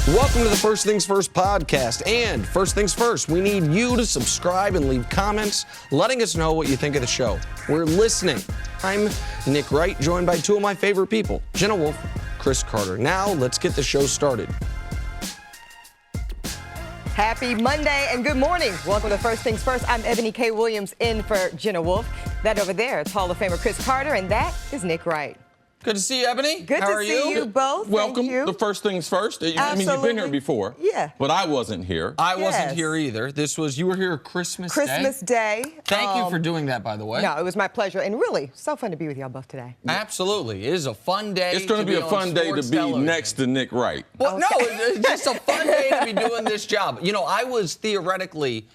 Welcome to the First Things First podcast. And first things first, we need you to subscribe and leave comments letting us know what you think of the show. We're listening. I'm Nick Wright, joined by two of my favorite people, Jenna Wolfe, Cris Carter. Now, let's get the show started. Happy Monday and good morning. Welcome to First Things First. I'm Ebony K. Williams in for Jenna Wolfe. That over there is Hall of Famer Cris Carter, and that is Nick Wright. Good to see you, Ebony. Good How to are see you both. Welcome Thank you. to First Things First. I mean, you've been here before. Yeah. But I wasn't here. I wasn't here either. You were here Christmas Day. Thank you for doing that, by the way. No, it was my pleasure. And really, so fun to be with y'all both today. Absolutely. It is a fun day. It's going to be a fun day to be next to Nick Wright. Well, no, it's just a fun day to be doing this job. You know, I was theoretically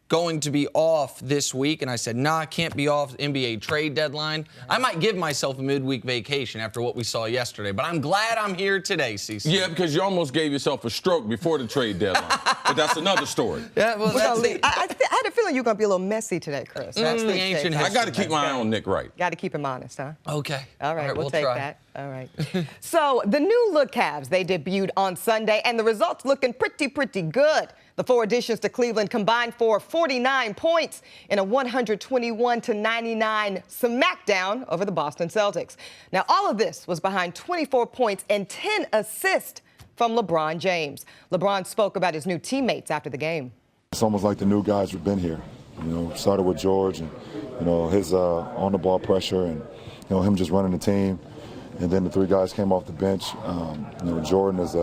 going to be off this week, and I said, nah, I can't be off NBA trade deadline. I might give myself a midweek vacation after what we saw yesterday, but I'm glad I'm here today, CC. Yeah, because you almost gave yourself a stroke before the trade deadline. But that's another story. Yeah, well, I had a feeling you were going to be a little messy today, Cris. That's the ancient history. I got to keep my eye on Nick Wright. Got to keep him honest, huh? Okay. All right, we'll take try. that. All right. So the new look Cavs, they debuted on Sunday, and the results looking pretty good. The four additions to Cleveland combined for 49 points in a 121-99 smackdown over the Boston Celtics. Now, all of this was behind 24 points and 10 assists from LeBron James. LeBron spoke about his new teammates after the game. It's almost like the new guys who've been here. You know, started with George and, you know, his on-the-ball pressure and, you know, him just running the team. And then the three guys came off the bench. You know, Jordan is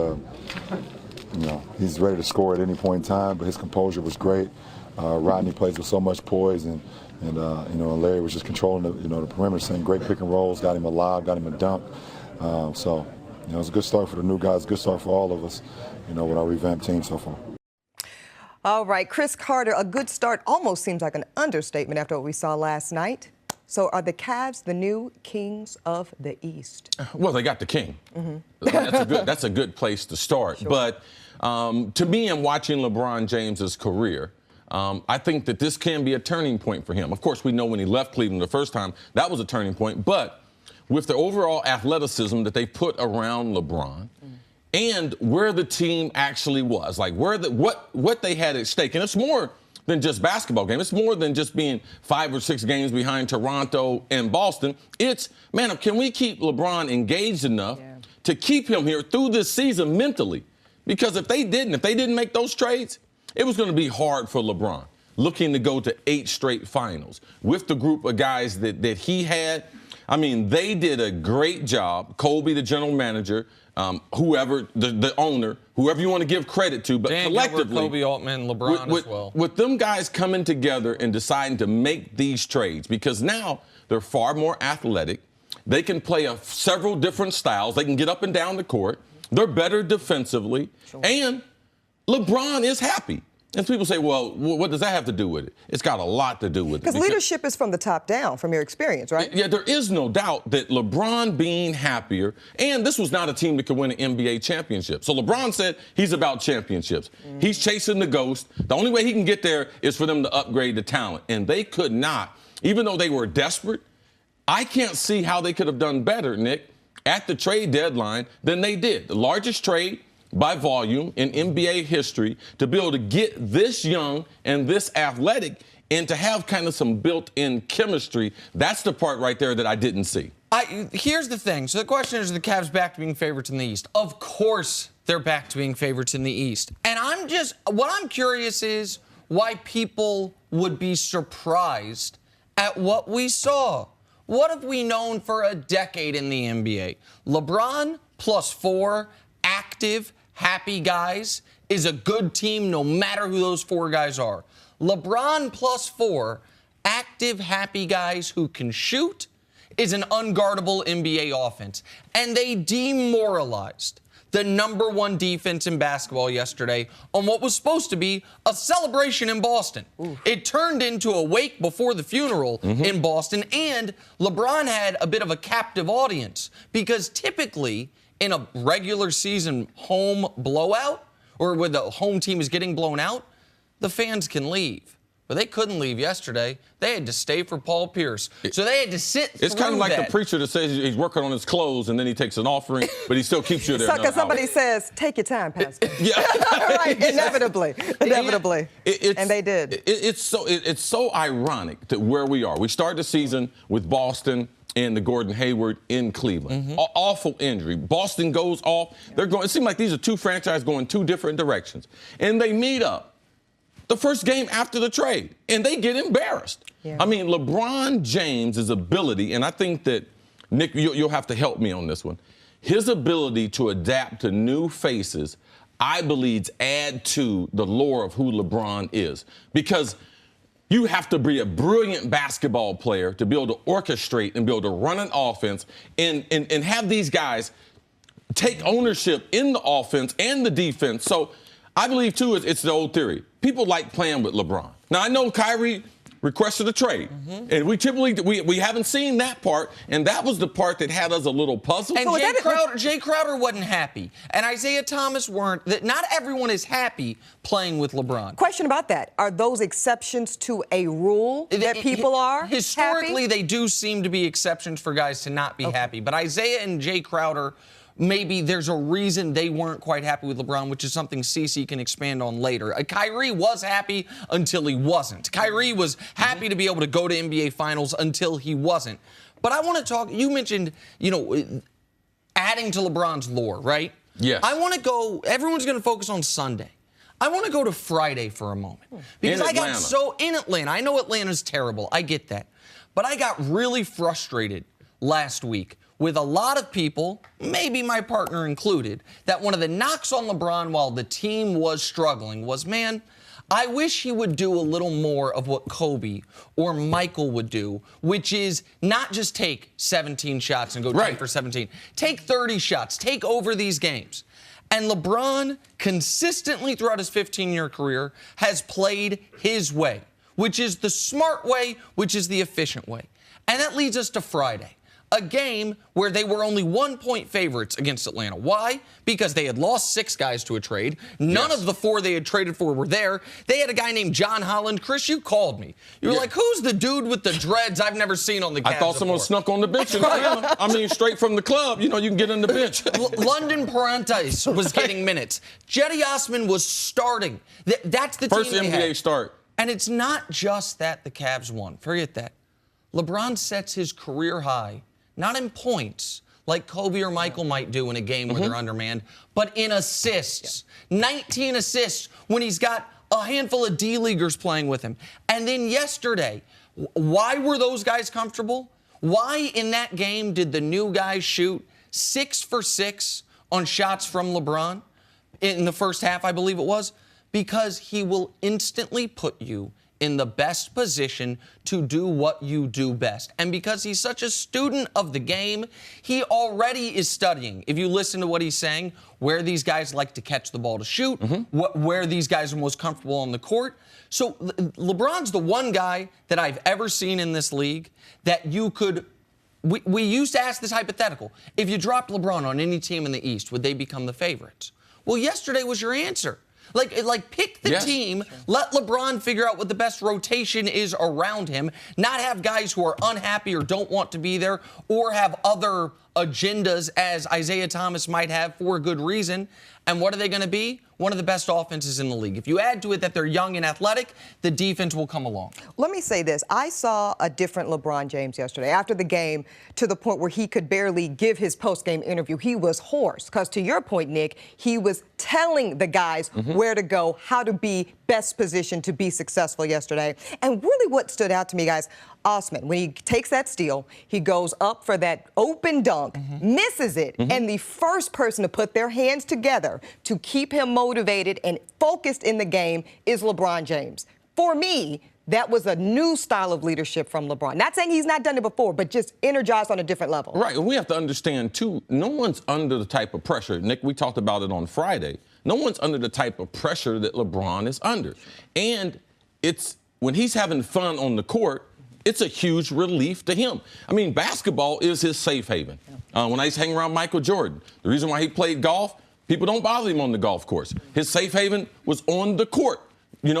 you know, he's ready to score at any point in time, but his composure was great. Rodney plays with so much poise, and you know, Larry was just controlling the perimeter, saying great pick and rolls, got him a lob, got him a dunk. So, you know, it's a good start for the new guys, good start for all of us, you know, with our revamped team so far. All right, Cris Carter, a good start almost seems like an understatement after what we saw last night. So are the Cavs the new kings of the East? Well, they got the king. Mm-hmm. That's a good place to start. Sure. But to me, in watching LeBron James's career, I think that this can be a turning point for him. Of course, we know when he left Cleveland the first time, that was a turning point. But with the overall athleticism that they put around LeBron and where the team actually was, like what they had at stake, and it's more than just basketball game. It's more than just being 5 or 6 games behind Toronto and Boston. It's, man, can we keep LeBron engaged enough to keep him here through this season mentally? Because if they didn't make those trades, it was going to be hard for LeBron, looking to go to 8 straight finals with the group of guys that he had. I mean, they did a great job. Colby, the general manager, whoever, the owner, whoever you want to give credit to, but Dan collectively, Gilbert, Kobe Altman, LeBron as well. With them guys coming together and deciding to make these trades, because now they're far more athletic. They can play several different styles. They can get up and down the court. They're better defensively. Sure. And LeBron is happy. And people say, well, what does that have to do with it? It's got a lot to do with it. Because leadership is from the top down, from your experience, right? Yeah, there is no doubt that LeBron being happier, and this was not a team that could win an NBA championship. So LeBron said he's about championships. He's chasing the ghost. The only way he can get there is for them to upgrade the talent. And they could not, even though they were desperate. I can't see how they could have done better, Nick, at the trade deadline than they did. The largest trade by volume in NBA history, to be able to get this young and this athletic and to have kind of some built-in chemistry. That's the part right there that I didn't see. Here's the thing. So the question is, are the Cavs back to being favorites in the East? Of course they're back to being favorites in the East. And what I'm curious is why people would be surprised at what we saw. What have we known for a decade in the NBA? LeBron +4 active, happy guys is a good team no matter who those 4 guys are. LeBron +4 active, happy guys who can shoot is an unguardable NBA offense. And they demoralized the #1 defense in basketball yesterday on what was supposed to be a celebration in Boston. Ooh. It turned into a wake before the funeral in Boston, and LeBron had a bit of a captive audience because typically in a regular season home blowout or where the home team is getting blown out, the fans can leave. but they couldn't leave yesterday. They had to stay for Paul Pierce. So they had to sit It's kind of like that. the preacher that says he's working on his clothes and then he takes an offering, but he still keeps you there. Because somebody says, take your time, Pastor. Yeah. Right, inevitably. And they did. It's so ironic that where we are. We start the season with Boston and the Gordon Hayward in Cleveland. Awful injury. Boston goes off. They're going. It seems like these are two franchises going two different directions. And they meet up the first game after the trade, and they get embarrassed. Yeah. I mean, LeBron James' ability, and I think that, Nick, you'll have to help me on this one. His ability to adapt to new faces, I believe, add to the lore of who LeBron is. Because you have to be a brilliant basketball player to be able to orchestrate and be able to run an offense and have these guys take ownership in the offense and the defense. So I believe, too, it's the old theory. People like playing with LeBron. Now, I know Kyrie requested a trade. And we typically, we haven't seen that part, and that was the part that had us a little puzzled. And Jay Crowder wasn't happy, and Isaiah Thomas weren't. Not everyone is happy playing with LeBron. Question about that. Are those exceptions to a rule that people are historically, happy? they do seem to be exceptions for guys to not be happy. But Isaiah and Jay Crowder, maybe there's a reason they weren't quite happy with LeBron, which is something CeCe can expand on later. Kyrie was happy until he wasn't. Kyrie was happy to be able to go to NBA Finals until he wasn't. But I want to talk, you mentioned, adding to LeBron's lore, right? Yes. I want to go, everyone's going to focus on Sunday. I want to go to Friday for a moment. Because I got in Atlanta. I know Atlanta's terrible. I get that. But I got really frustrated last week with a lot of people, maybe my partner included, that one of the knocks on LeBron while the team was struggling was, man, I wish he would do a little more of what Kobe or Michael would do, which is not just take 17 shots and go 10 for 17. Take 30 shots. Take over these games. And LeBron, consistently throughout his 15-year career, has played his way, which is the smart way, which is the efficient way. And that leads us to Friday, a game where they were only 1-point favorites against Atlanta. Why? Because they had lost 6 guys to a trade. None of the 4 they had traded for were there. They had a guy named John Holland. Chris, you called me. You were like, who's the dude with the dreads I've never seen on the Cavs I thought someone snuck on the bench in Atlanta. I mean, straight from the club. You can get on the bench. London Parentis was getting minutes. Jetty Osman was starting. That's the first team they NBA had. start. And it's not just that the Cavs won. Forget that. LeBron sets his career high, not in points, like Kobe or Michael might do in a game where they're undermanned, but in assists. 19 assists when he's got a handful of D-leaguers playing with him. And then yesterday, why were those guys comfortable? Why in that game did the new guys shoot 6 for 6 on shots from LeBron in the first half, I believe it was? Because he will instantly put you in the best position to do what you do best. And because he's such a student of the game, he already is studying, if you listen to what he's saying, where these guys like to catch the ball to shoot, where these guys are most comfortable on the court. So LeBron's the one guy that I've ever seen in this league that you could, we used to ask this hypothetical. If you dropped LeBron on any team in the East, would they become the favorites? Well, yesterday was your answer. Like pick the team, let LeBron figure out what the best rotation is around him, not have guys who are unhappy or don't want to be there or have other agendas as Isaiah Thomas might have for a good reason. And what are they going to be? One of the best offenses in the league. If you add to it that they're young and athletic, the defense will come along. Let me say this. I saw a different LeBron James yesterday after the game to the point where he could barely give his post-game interview. He was hoarse because, to your point, Nick, he was telling the guys where to go, how to be best positioned to be successful yesterday. And really what stood out to me, guys, Osman, when he takes that steal, he goes up for that open dunk, misses it, and the first person to put their hands together to keep him motivated and focused in the game is LeBron James. For me, that was a new style of leadership from LeBron. Not saying he's not done it before, but just energized on a different level. Right, and we have to understand, too, no one's under the type of pressure. Nick, we talked about it on Friday. No one's under the type of pressure that LeBron is under. And it's when he's having fun on the court, it's a huge relief to him. I mean, basketball is his safe haven. When I used to hang around Michael Jordan, the reason why he played golf, people don't bother him on the golf course. His safe haven was on the court.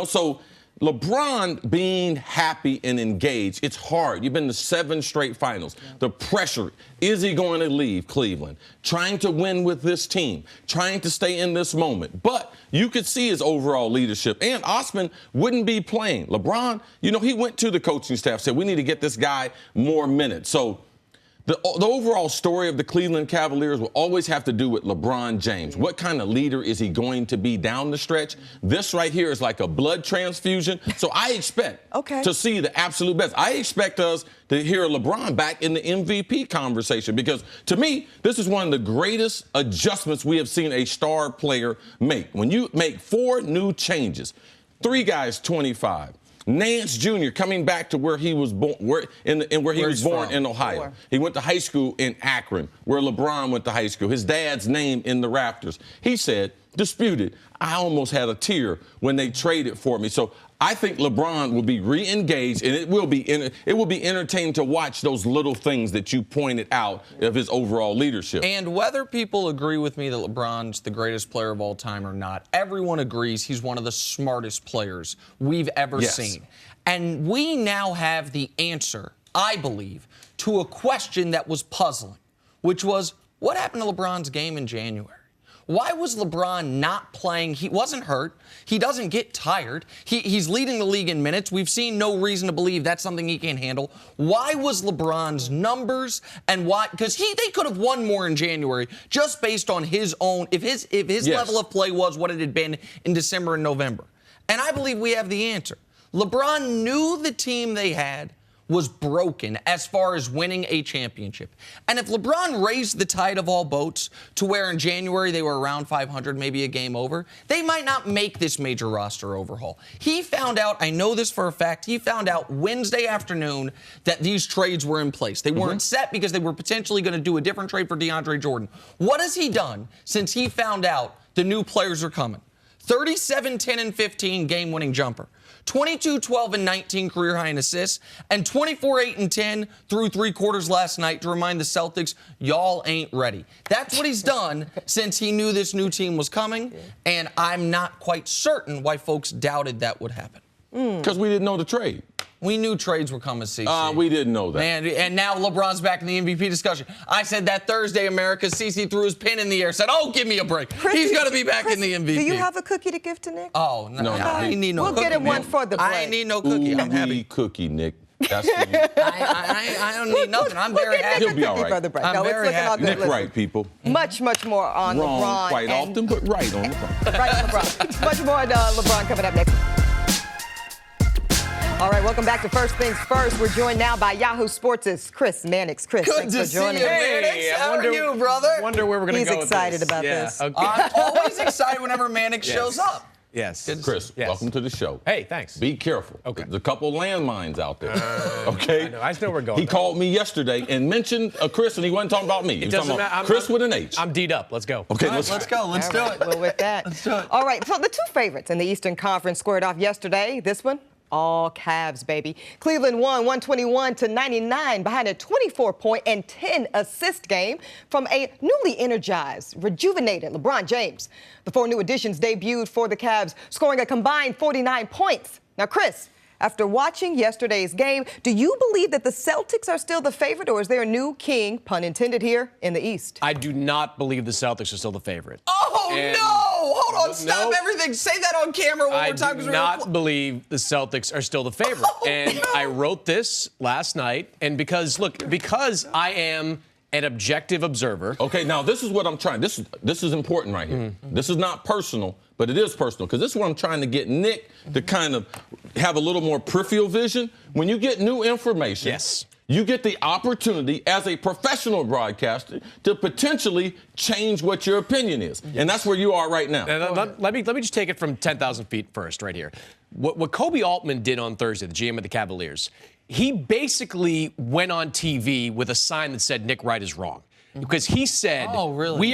So LeBron being happy and engaged, it's hard. You've been to 7 straight finals. The pressure, is he going to leave Cleveland? Trying to win with this team, trying to stay in this moment. But you could see his overall leadership. And Osman wouldn't be playing. LeBron, he went to the coaching staff, said, we need to get this guy more minutes. So the overall story of the Cleveland Cavaliers will always have to do with LeBron James. What kind of leader is he going to be down the stretch? This right here is like a blood transfusion. So I expect to see the absolute best. I expect us to hear LeBron back in the MVP conversation because, to me, this is one of the greatest adjustments we have seen a star player make. When you make 4 new changes, 3 guys 25. Nance Jr. coming back to where he was born, where he was born in Ohio. He went to high school in Akron, where LeBron went to high school. His dad's name in the rafters. He said, disputed, I almost had a tear when they traded for me. So I think LeBron will be re-engaged, and it will be entertaining to watch those little things that you pointed out of his overall leadership. And whether people agree with me that LeBron's the greatest player of all time or not, everyone agrees he's one of the smartest players we've ever seen. And we now have the answer, I believe, to a question that was puzzling, which was, what happened to LeBron's game in January? Why was LeBron not playing? He wasn't hurt. He doesn't get tired. He's leading the league in minutes. We've seen no reason to believe that's something he can't handle. Why was LeBron's numbers and why? Because they could have won more in January just based on his own, if his level of play was what it had been in December and November. And I believe we have the answer. LeBron knew the team they had was broken as far as winning a championship. And if LeBron raised the tide of all boats to where in January they were around 500, maybe a game over, they might not make this major roster overhaul. He found out, I know this for a fact, he found out Wednesday afternoon that these trades were in place. They weren't set because they were potentially going to do a different trade for DeAndre Jordan. What has he done since he found out the new players are coming? 37, 10, and 15 game-winning jumper. 22, 12, and 19 career high in assists, and 24, 8, and 10 through 3 quarters last night to remind the Celtics, y'all ain't ready. That's what he's done since he knew this new team was coming, and I'm not quite certain why folks doubted that would happen. Because we didn't know the trade. We knew trades were coming, CC. We didn't know that. Man, and now LeBron's back in the MVP discussion. I said that Thursday, America, CC threw his pin in the air, said, oh, give me a break. He's going to be back in the MVP. Do you have a cookie to give to Nick? Oh, no. I need no cookie. We'll get him one for the break. I need no cookie. I'm happy. Cookie, Nick. That's I don't need nothing. I'm very happy. He'll be all right. I'm very happy. Nick Wright, people. Much more on Wrong LeBron. quite often, but right on LeBron. Right on LeBron. Much more on LeBron coming up next. All right, welcome back to First Things First. We're joined now by Yahoo Sports' Chris Mannix. Chris, thanks for joining us. Hey, how are you, brother? Wonder where we're going to go with this. He's excited about this. Okay. I'm always excited whenever Mannix shows up. Yes. Chris, welcome to the show. Hey, thanks. Be careful. Okay. There's a couple landmines out there. Okay? I know. I just know where we're going. He called me yesterday and mentioned Chris, and he wasn't talking about me. He was talking about Chris with an H. I'm D'd up. Let's go. Okay, let's go. Let's do it. Well, with that. Let's do it. All right, so the 2 favorites in the Eastern Conference squared off yesterday. This one, all Cavs, baby. Cleveland won 121-99 behind a 24-point and 10-assist game from a newly energized, rejuvenated LeBron James. The 4 new additions debuted for the Cavs, scoring a combined 49 points. Now, Chris, after watching yesterday's game, do you believe that the Celtics are still the favorite, or is there a new king, pun intended here, in the East? I do not believe the Celtics are still the favorite. Oh, And no! Hold on, stop everything. Say that on camera one more time. I do not believe the Celtics are still the favorite. I wrote this last night, and because I am an objective observer. Okay, now this is what I'm trying. This is important right here. This is not personal, but it is personal because this is what I'm trying to get Nick to kind of have a little more peripheral vision. When you get new information, yes, you get the opportunity as a professional broadcaster to potentially change what your opinion is. Yes. And that's where you are right now. Let me just take it from 10,000 feet first right here. What Kobe Altman did on Thursday, the GM of the Cavaliers, he basically went on TV with a sign that said Nick Wright is wrong. Because he said, oh, really?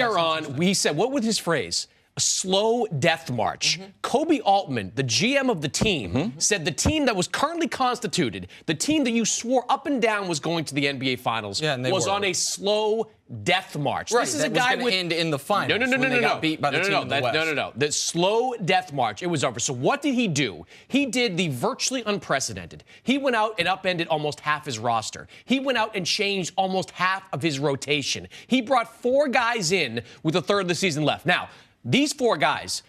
he said, what was his phrase? a slow death march. Kobe Altman, the GM of the team, said the team that was currently constituted, the team that you swore up and down was going to the NBA Finals, was on a slow death march. Right, this is that a guy was going to end in the finals. No. Got beat by the team in the West. No. The slow death march. It was over. So what did he do? He did the virtually unprecedented. He went out and upended almost half his roster. He went out and changed almost half of his rotation. He brought 4 guys in with a third of the season left. Now, these 4 guys,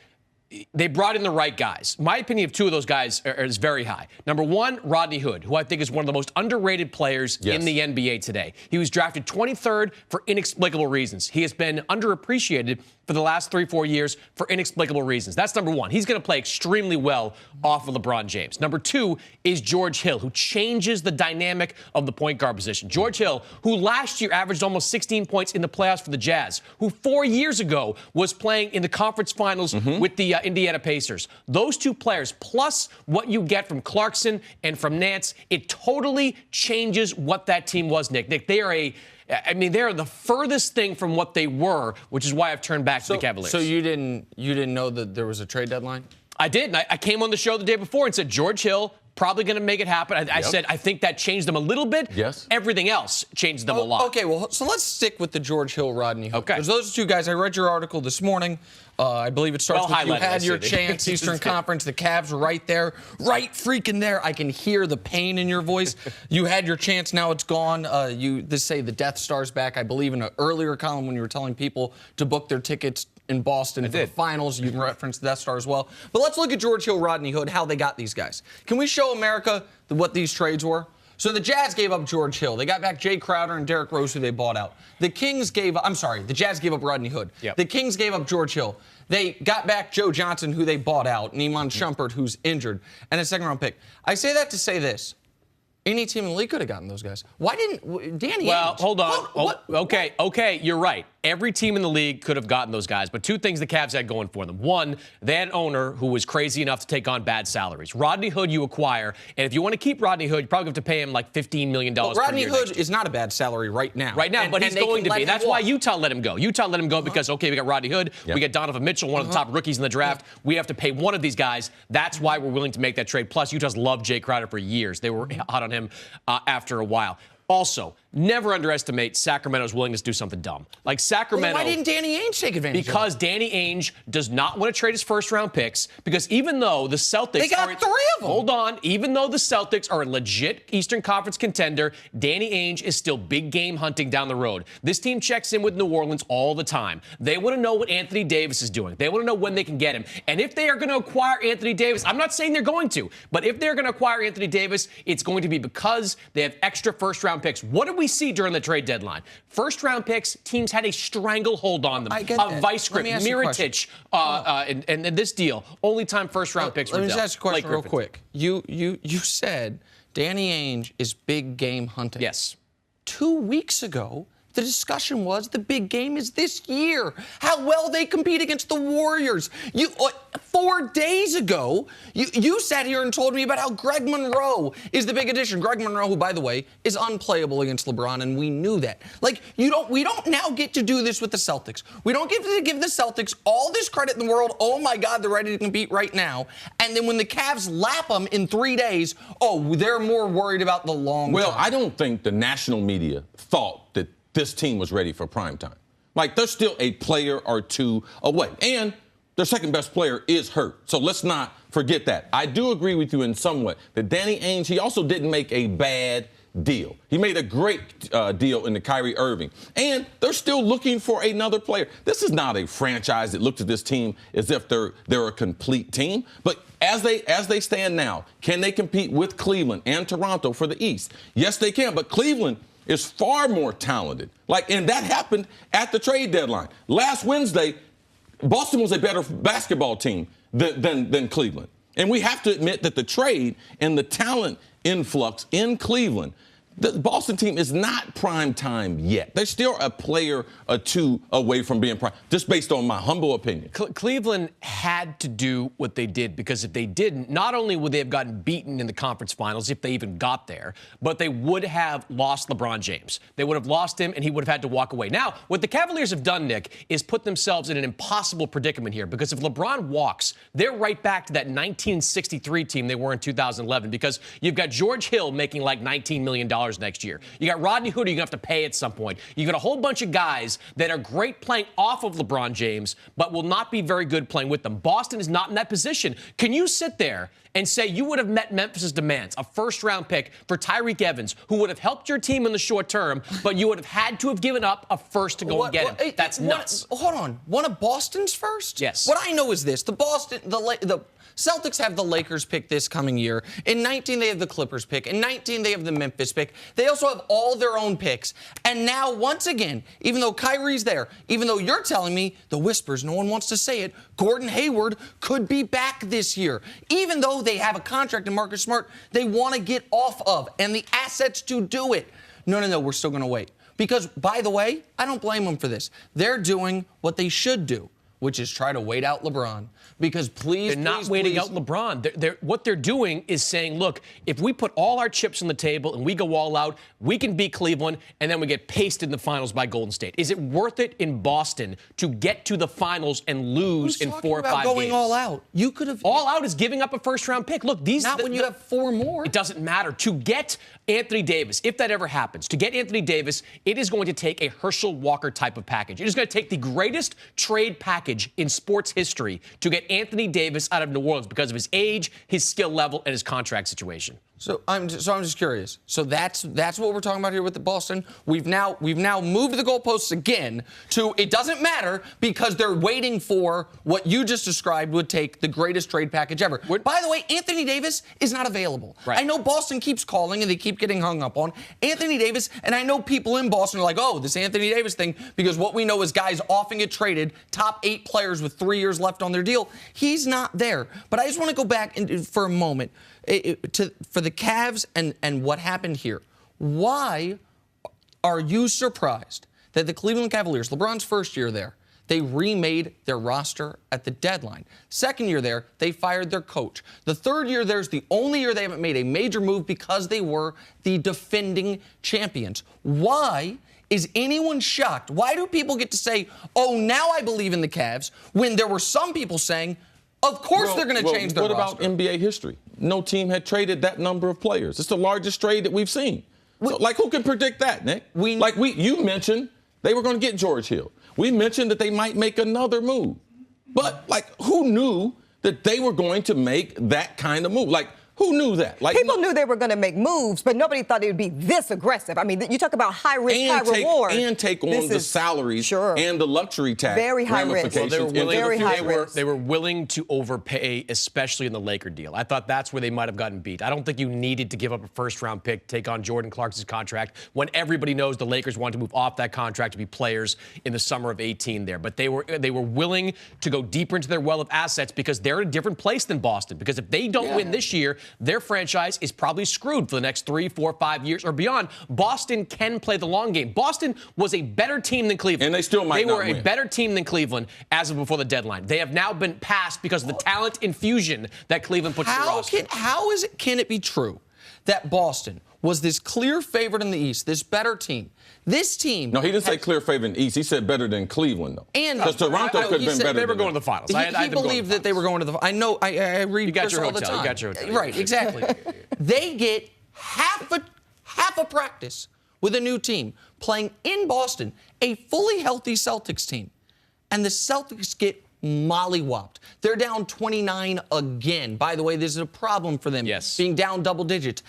they brought in the right guys. My opinion of 2 of those guys is very high. Number 1, Rodney Hood, who I think is one of the most underrated players in the NBA today. He was drafted 23rd for inexplicable reasons. He has been underappreciated for the last 3-4 years for inexplicable reasons. That's number 1. He's going to play extremely well off of LeBron James. Number 2 is George Hill, who changes the dynamic of the point guard position. George Hill, who last year averaged almost 16 points in the playoffs for the Jazz, who 4 years ago was playing in the conference finals with the Indiana Pacers. Those 2 players, plus what you get from Clarkson and from Nance, it totally changes what that team was, Nick. Nick, they are the furthest thing from what they were, which is why I've turned back to the Cavaliers. So you didn't know that there was a trade deadline? I did. And I came on the show the day before and said George Hill probably going to make it happen. I said I think that changed them a little bit. Yes. Everything else changed them a lot. Okay, well, so let's stick with the George Hill, Rodney Hood. Okay. Because those 2 guys, I read your article this morning. I believe it starts with you had your chance, Eastern Conference. The Cavs were right there, right freaking there. I can hear the pain in your voice. You had your chance, now it's gone. You say the Death Star's back. I believe in an earlier column when you were telling people to book their tickets in Boston for the finals, you referenced the Death Star as well. But let's look at George Hill, Rodney Hood, how they got these guys. Can we show America what these trades were? So the Jazz gave up George Hill. They got back Jay Crowder and Derrick Rose, who they bought out. The Jazz gave up Rodney Hood. Yep. The Kings gave up George Hill. They got back Joe Johnson, who they bought out, and Iman Shumpert, who's injured, and a second-round pick. I say that to say this. Any team in the league could have gotten those guys. Why didn't Danny Well, Ainge? hold on. Okay, you're right. Every team in the league could have gotten those guys, but 2 things the Cavs had going for them. 1, they had an owner who was crazy enough to take on bad salaries. Rodney Hood you acquire, and if you want to keep Rodney Hood, you probably have to pay him like $15 million per year. Rodney Hood is not a bad salary right now. But he's going to be. That's why Utah let him go. Utah let him go because, we got Rodney Hood, we got Donovan Mitchell, one of the top rookies in the draft. We have to pay one of these guys. That's why we're willing to make that trade. Plus, Utah's loved Jay Crowder for years. They were hot on him after a while. Also, never underestimate Sacramento's willingness to do something dumb. Like Sacramento. Well, why didn't Danny Ainge take advantage of it? Because Danny Ainge does not want to trade his first-round picks. Because even though the Celtics they got 3 of them. Hold on. Even though the Celtics are a legit Eastern Conference contender, Danny Ainge is still big game hunting down the road. This team checks in with New Orleans all the time. They want to know what Anthony Davis is doing. They want to know when they can get him. And if they are going to acquire Anthony Davis, I'm not saying they're going to, but if they're going to acquire Anthony Davis, it's going to be because they have extra first-round picks. What did we see during the trade deadline? First-round picks, teams had a stranglehold on them. I get that. Vice grip, Mirotic, and this deal. Only time first-round picks were Let me dealt. just ask a question real quick. You said Danny Ainge is big game hunting. Yes. 2 weeks ago, the discussion was the big game is this year. How well they compete against the Warriors. 4 days ago, you sat here and told me about how Greg Monroe is the big addition. Greg Monroe, who, by the way, is unplayable against LeBron, and we knew that. We don't now get to do this with the Celtics. We don't get to give the Celtics all this credit in the world. Oh, my God, they're ready to compete right now. And then when the Cavs lap them in 3 days, they're more worried about the long term. I don't think the national media thought that this team was ready for prime time. They're still a player or 2 away. And their second best player is hurt. So let's not forget that. I do agree with you in some way that Danny Ainge, he also didn't make a bad deal. He made a great deal in the Kyrie Irving. And they're still looking for another player. This is not a franchise that looks at this team as if they're a complete team. But as they stand now, can they compete with Cleveland and Toronto for the East? Yes, they can. But Cleveland is far more talented. And that happened at the trade deadline. Last Wednesday, Boston was a better basketball team than Cleveland. And we have to admit that the trade and the talent influx in Cleveland the Boston team is not prime time yet. They're still a player or two away from being prime, just based on my humble opinion. Cleveland had to do what they did, because if they didn't, not only would they have gotten beaten in the conference finals, if they even got there, but they would have lost LeBron James. They would have lost him, and he would have had to walk away. Now, what the Cavaliers have done, Nick, is put themselves in an impossible predicament here, because if LeBron walks, they're right back to that 1963 team they were in 2011, because you've got George Hill making like $19 million next year. You got Rodney Hood, you're going to have to pay at some point. You got a whole bunch of guys that are great playing off of LeBron James, but will not be very good playing with them. Boston is not in that position. Can you sit there and say you would have met Memphis's demands, a first-round pick for Tyreek Evans, who would have helped your team in the short term, but you would have had to have given up a first to go and get him? That's nuts. Hold on. One of Boston's first? Yes. What I know is this. The Celtics have the Lakers pick this coming year. In 19, they have the Clippers pick. In 19, they have the Memphis pick. They also have all their own picks. And now, once again, even though Kyrie's there, even though you're telling me the whispers, no one wants to say it, Gordon Hayward could be back this year. Even though they have a contract in Marcus Smart they want to get off of and the assets to do it. No, we're still going to wait. Because, by the way, I don't blame them for this. They're doing what they should do, which is try to wait out LeBron. Because they're not waiting out LeBron. What they're doing is saying, look, if we put all our chips on the table and we go all out, we can beat Cleveland, and then we get pasted in the finals by Golden State. Is it worth it in Boston to get to the finals and lose in 4 or 5 games? Going all out. You could have. All out is giving up a first-round pick. Look, when you have 4 more. It doesn't matter. To get Anthony Davis, if that ever happens, to get Anthony Davis, it is going to take a Herschel Walker type of package. It is going to take the greatest trade package in sports history to get Anthony Davis out of New Orleans because of his age, his skill level, and his contract situation. So I'm just curious. So that's what we're talking about here with the Boston. We've now moved the goalposts again to it doesn't matter because they're waiting for what you just described would take the greatest trade package ever. By the way, Anthony Davis is not available. Right. I know Boston keeps calling and they keep getting hung up on Anthony Davis, and I know people in Boston are like, oh, this Anthony Davis thing, because what we know is guys often get traded, top 8 players with 3 years left on their deal. He's not there. But I just want to go back for a moment for the Cavs and what happened here. Why are you surprised that the Cleveland Cavaliers, LeBron's first year there, they remade their roster at the deadline? Second year there, they fired their coach. The third year there's the only year they haven't made a major move because they were the defending champions. Why is anyone shocked? Why do people get to say, oh, now I believe in the Cavs, when there were some people saying, of course they're going to change their roster? What about NBA history? No team had traded that number of players. It's the largest trade that we've seen. So, who can predict that, Nick? You mentioned they were going to get George Hill. We mentioned that they might make another move. But, who knew that they were going to make that kind of move? Who knew that? People knew they were going to make moves, but nobody thought it would be this aggressive. I mean, you talk about high risk, high reward. And take on the salaries and the luxury tax. Very high risk. Well, they were risk. willing to overpay, especially in the Laker deal. I thought that's where they might have gotten beat. I don't think you needed to give up a first-round pick, take on Jordan Clarkson's contract, when everybody knows the Lakers wanted to move off that contract to be players in the summer of 18 there. But they were willing to go deeper into their well of assets because they're in a different place than Boston. Because if they don't win this year, their franchise is probably screwed for the next 3, 4, 5 years or beyond. Boston can play the long game. Boston was a better team than Cleveland. And they still might not win. They were a better team than Cleveland as of before the deadline. They have now been passed because of the talent infusion that Cleveland puts in the roster. Can it be true that Boston was this clear favorite in the East, this better team? This team. No, he didn't say clear favorite in the East. He said better than Cleveland, though. Because Toronto could have been better. They were going to the finals. He believed that they were going to the finals. I know. I read Chris all the time. You got your hotel. Right, exactly. They get half a practice with a new team playing in Boston, a fully healthy Celtics team, and the Celtics get mollywopped. They're down 29 again. By the way, this is a problem for them. Yes. Being down double digits.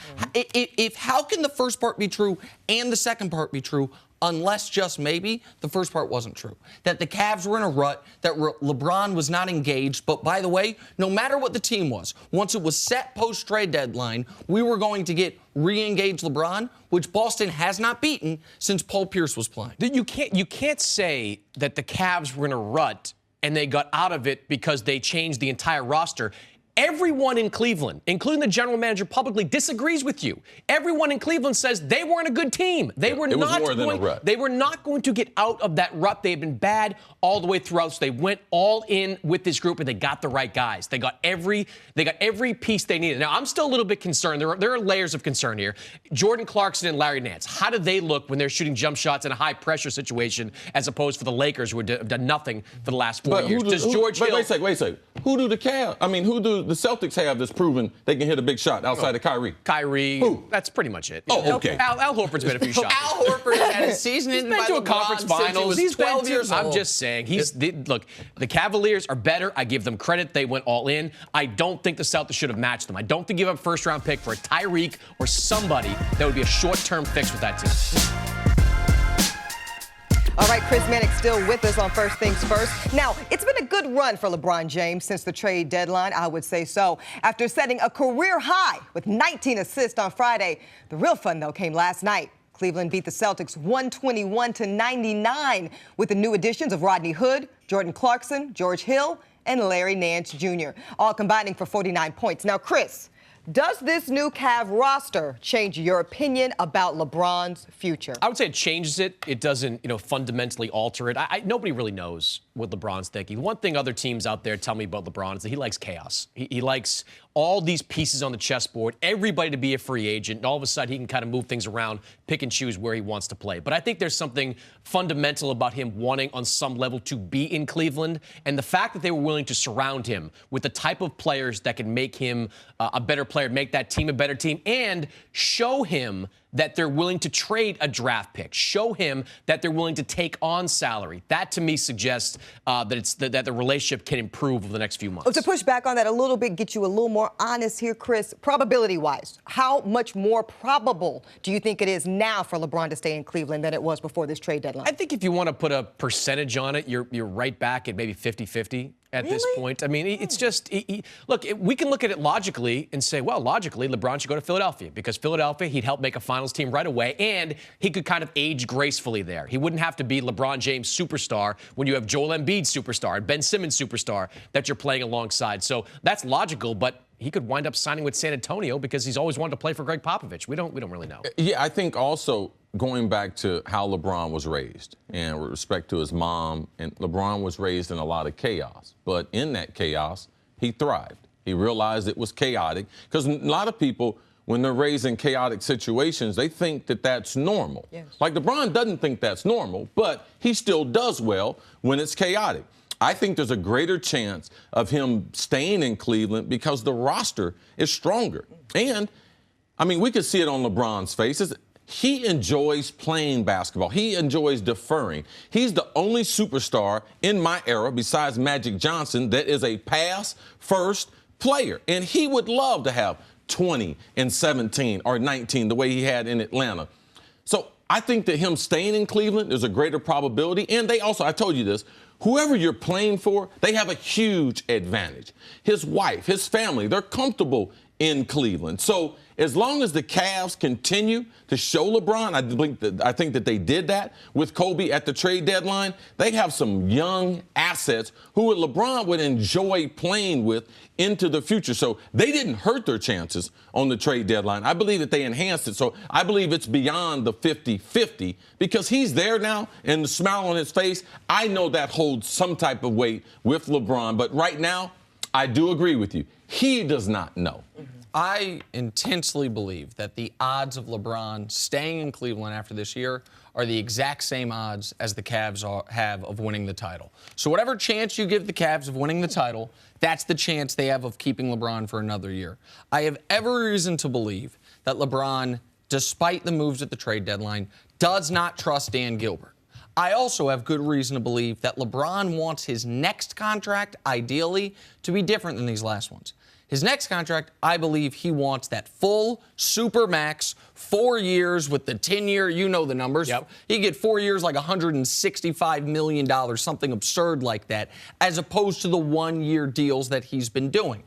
How can the first part be true and the second part be true unless just maybe the first part wasn't true? That the Cavs were in a rut, that LeBron was not engaged. But by the way, no matter what the team was, once it was set post-trade deadline, we were going to get re-engaged LeBron, which Boston has not beaten since Paul Pierce was playing. You can't say that the Cavs were in a rut and they got out of it because they changed the entire roster. Everyone in Cleveland, including the general manager publicly, disagrees with you. Everyone in Cleveland says they weren't a good team. They were not going to get out of that rut. They had been bad all the way throughout. So they went all in with this group, and they got the right guys. They got every piece they needed. Now, I'm still a little bit concerned. There are layers of concern here. Jordan Clarkson and Larry Nance, how do they look when they're shooting jump shots in a high-pressure situation as opposed to the Lakers, who have done nothing for the last 4 years? Does George Hill... Wait a second. Who do the Celtics have that's proven they can hit a big shot outside of Kyrie? Kyrie. Who? That's pretty much it. Oh, okay. Al Horford's been a few shots. Al Horford had a season in been to a conference finals. He's 12 years old. I'm just saying. Look, the Cavaliers are better. I give them credit. They went all in. I don't think the Celtics should have matched them. I don't think give up a first-round pick for a Tyreek or somebody that would be a short-term fix with that team. All right, Chris Mannix still with us on First Things First. Now, it's been a good run for LeBron James since the trade deadline, I would say so. After setting a career high with 19 assists on Friday, the real fun, though, came last night. Cleveland beat the Celtics 121-99 with the new additions of Rodney Hood, Jordan Clarkson, George Hill, and Larry Nance Jr., all combining for 49 points. Now, Chris, does this new Cav roster change your opinion about LeBron's future? I would say it changes it. It doesn't, fundamentally alter it. Nobody really knows what LeBron's thinking. One thing other teams out there tell me about LeBron is that he likes chaos. He likes all these pieces on the chessboard, everybody to be a free agent, and all of a sudden he can kind of move things around, pick and choose where he wants to play. But I think there's something fundamental about him wanting on some level to be in Cleveland, and the fact that they were willing to surround him with the type of players that can make him a better player, make that team a better team, and show him that they're willing to trade a draft pick, show him that they're willing to take on salary. That, to me, suggests that the relationship can improve over the next few months. To push back on that a little bit, get you a little more honest here, Chris, probability-wise, how much more probable do you think it is now for LeBron to stay in Cleveland than it was before this trade deadline? I think if you want to put a percentage on it, you're right back at maybe 50-50. At this point. I mean, it's just, look, we can look at it logically and say, well, logically, LeBron should go to Philadelphia because Philadelphia, he'd help make a finals team right away, and he could kind of age gracefully there. He wouldn't have to be LeBron James superstar when you have Joel Embiid superstar and Ben Simmons superstar that you're playing alongside. So that's logical, but he could wind up signing with San Antonio because he's always wanted to play for Greg Popovich. We don't really know. Yeah, I think also going back to how LeBron was raised and with respect to his mom, and LeBron was raised in a lot of chaos. But in that chaos, he thrived. He realized it was chaotic because a lot of people, when they're raised in chaotic situations, they think that that's normal. Yes. Like LeBron doesn't think that's normal, but he still does well when it's chaotic. I think there's a greater chance of him staying in Cleveland because the roster is stronger. And, I mean, we could see it on LeBron's face. He enjoys playing basketball. He enjoys deferring. He's the only superstar in my era, besides Magic Johnson, that is a pass-first player. And he would love to have 20 and 17 or 19 the way he had in Atlanta. So I think that him staying in Cleveland, there's a greater probability. And they also, I told you this, whoever you're playing for, they have a huge advantage. His wife, his family, they're comfortable in Cleveland. So as long as the Cavs continue to show LeBron, I think that they did that with Kobe at the trade deadline, they have some young assets who LeBron would enjoy playing with into the future. So they didn't hurt their chances on the trade deadline. I believe that they enhanced it. So I believe it's beyond the 50-50 because he's there now and the smile on his face. I know that holds some type of weight with LeBron. But right now, I do agree with you. He does not know. I intensely believe that the odds of LeBron staying in Cleveland after this year are the exact same odds as the Cavs have of winning the title. So whatever chance you give the Cavs of winning the title, that's the chance they have of keeping LeBron for another year. I have every reason to believe that LeBron, despite the moves at the trade deadline, does not trust Dan Gilbert. I also have good reason to believe that LeBron wants his next contract, ideally, to be different than these last ones. His next contract, I believe he wants that full supermax, 4 years with the 10-year, you know the numbers. Yep. He get 4 years like $165 million, something absurd like that, as opposed to the 1-year deals that he's been doing.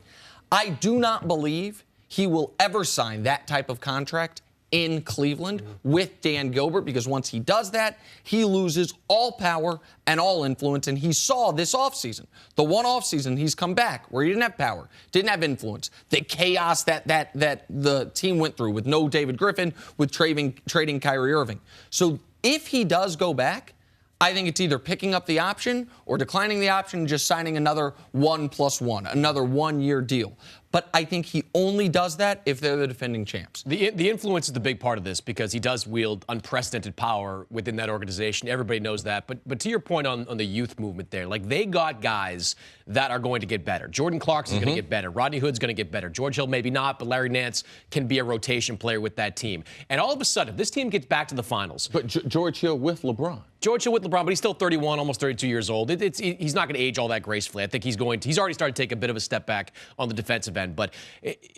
I do not believe he will ever sign that type of contract in Cleveland with Dan Gilbert, because once he does that, he loses all power and all influence. And he saw this offseason, the one offseason he's come back where he didn't have power, didn't have influence, the chaos that the team went through with no David Griffin, with trading Kyrie Irving. So if he does go back, I think it's either picking up the option or declining the option and just signing another 1+1, another 1-year deal. But I think he only does that if they're the defending champs. The influence is the big part of this because he does wield unprecedented power within that organization. Everybody knows that. But to your point on the youth movement there, like they got guys that are going to get better. Jordan Clarkson's going to get better. Rodney Hood's going to get better. George Hill maybe not, but Larry Nance can be a rotation player with that team. And all of a sudden, if this team gets back to the finals. But George Hill with LeBron. George Hill with LeBron, but he's still 31, almost 32 years old. He's not going to age all that gracefully. I think he's already started to take a bit of a step back on the defensive end. But,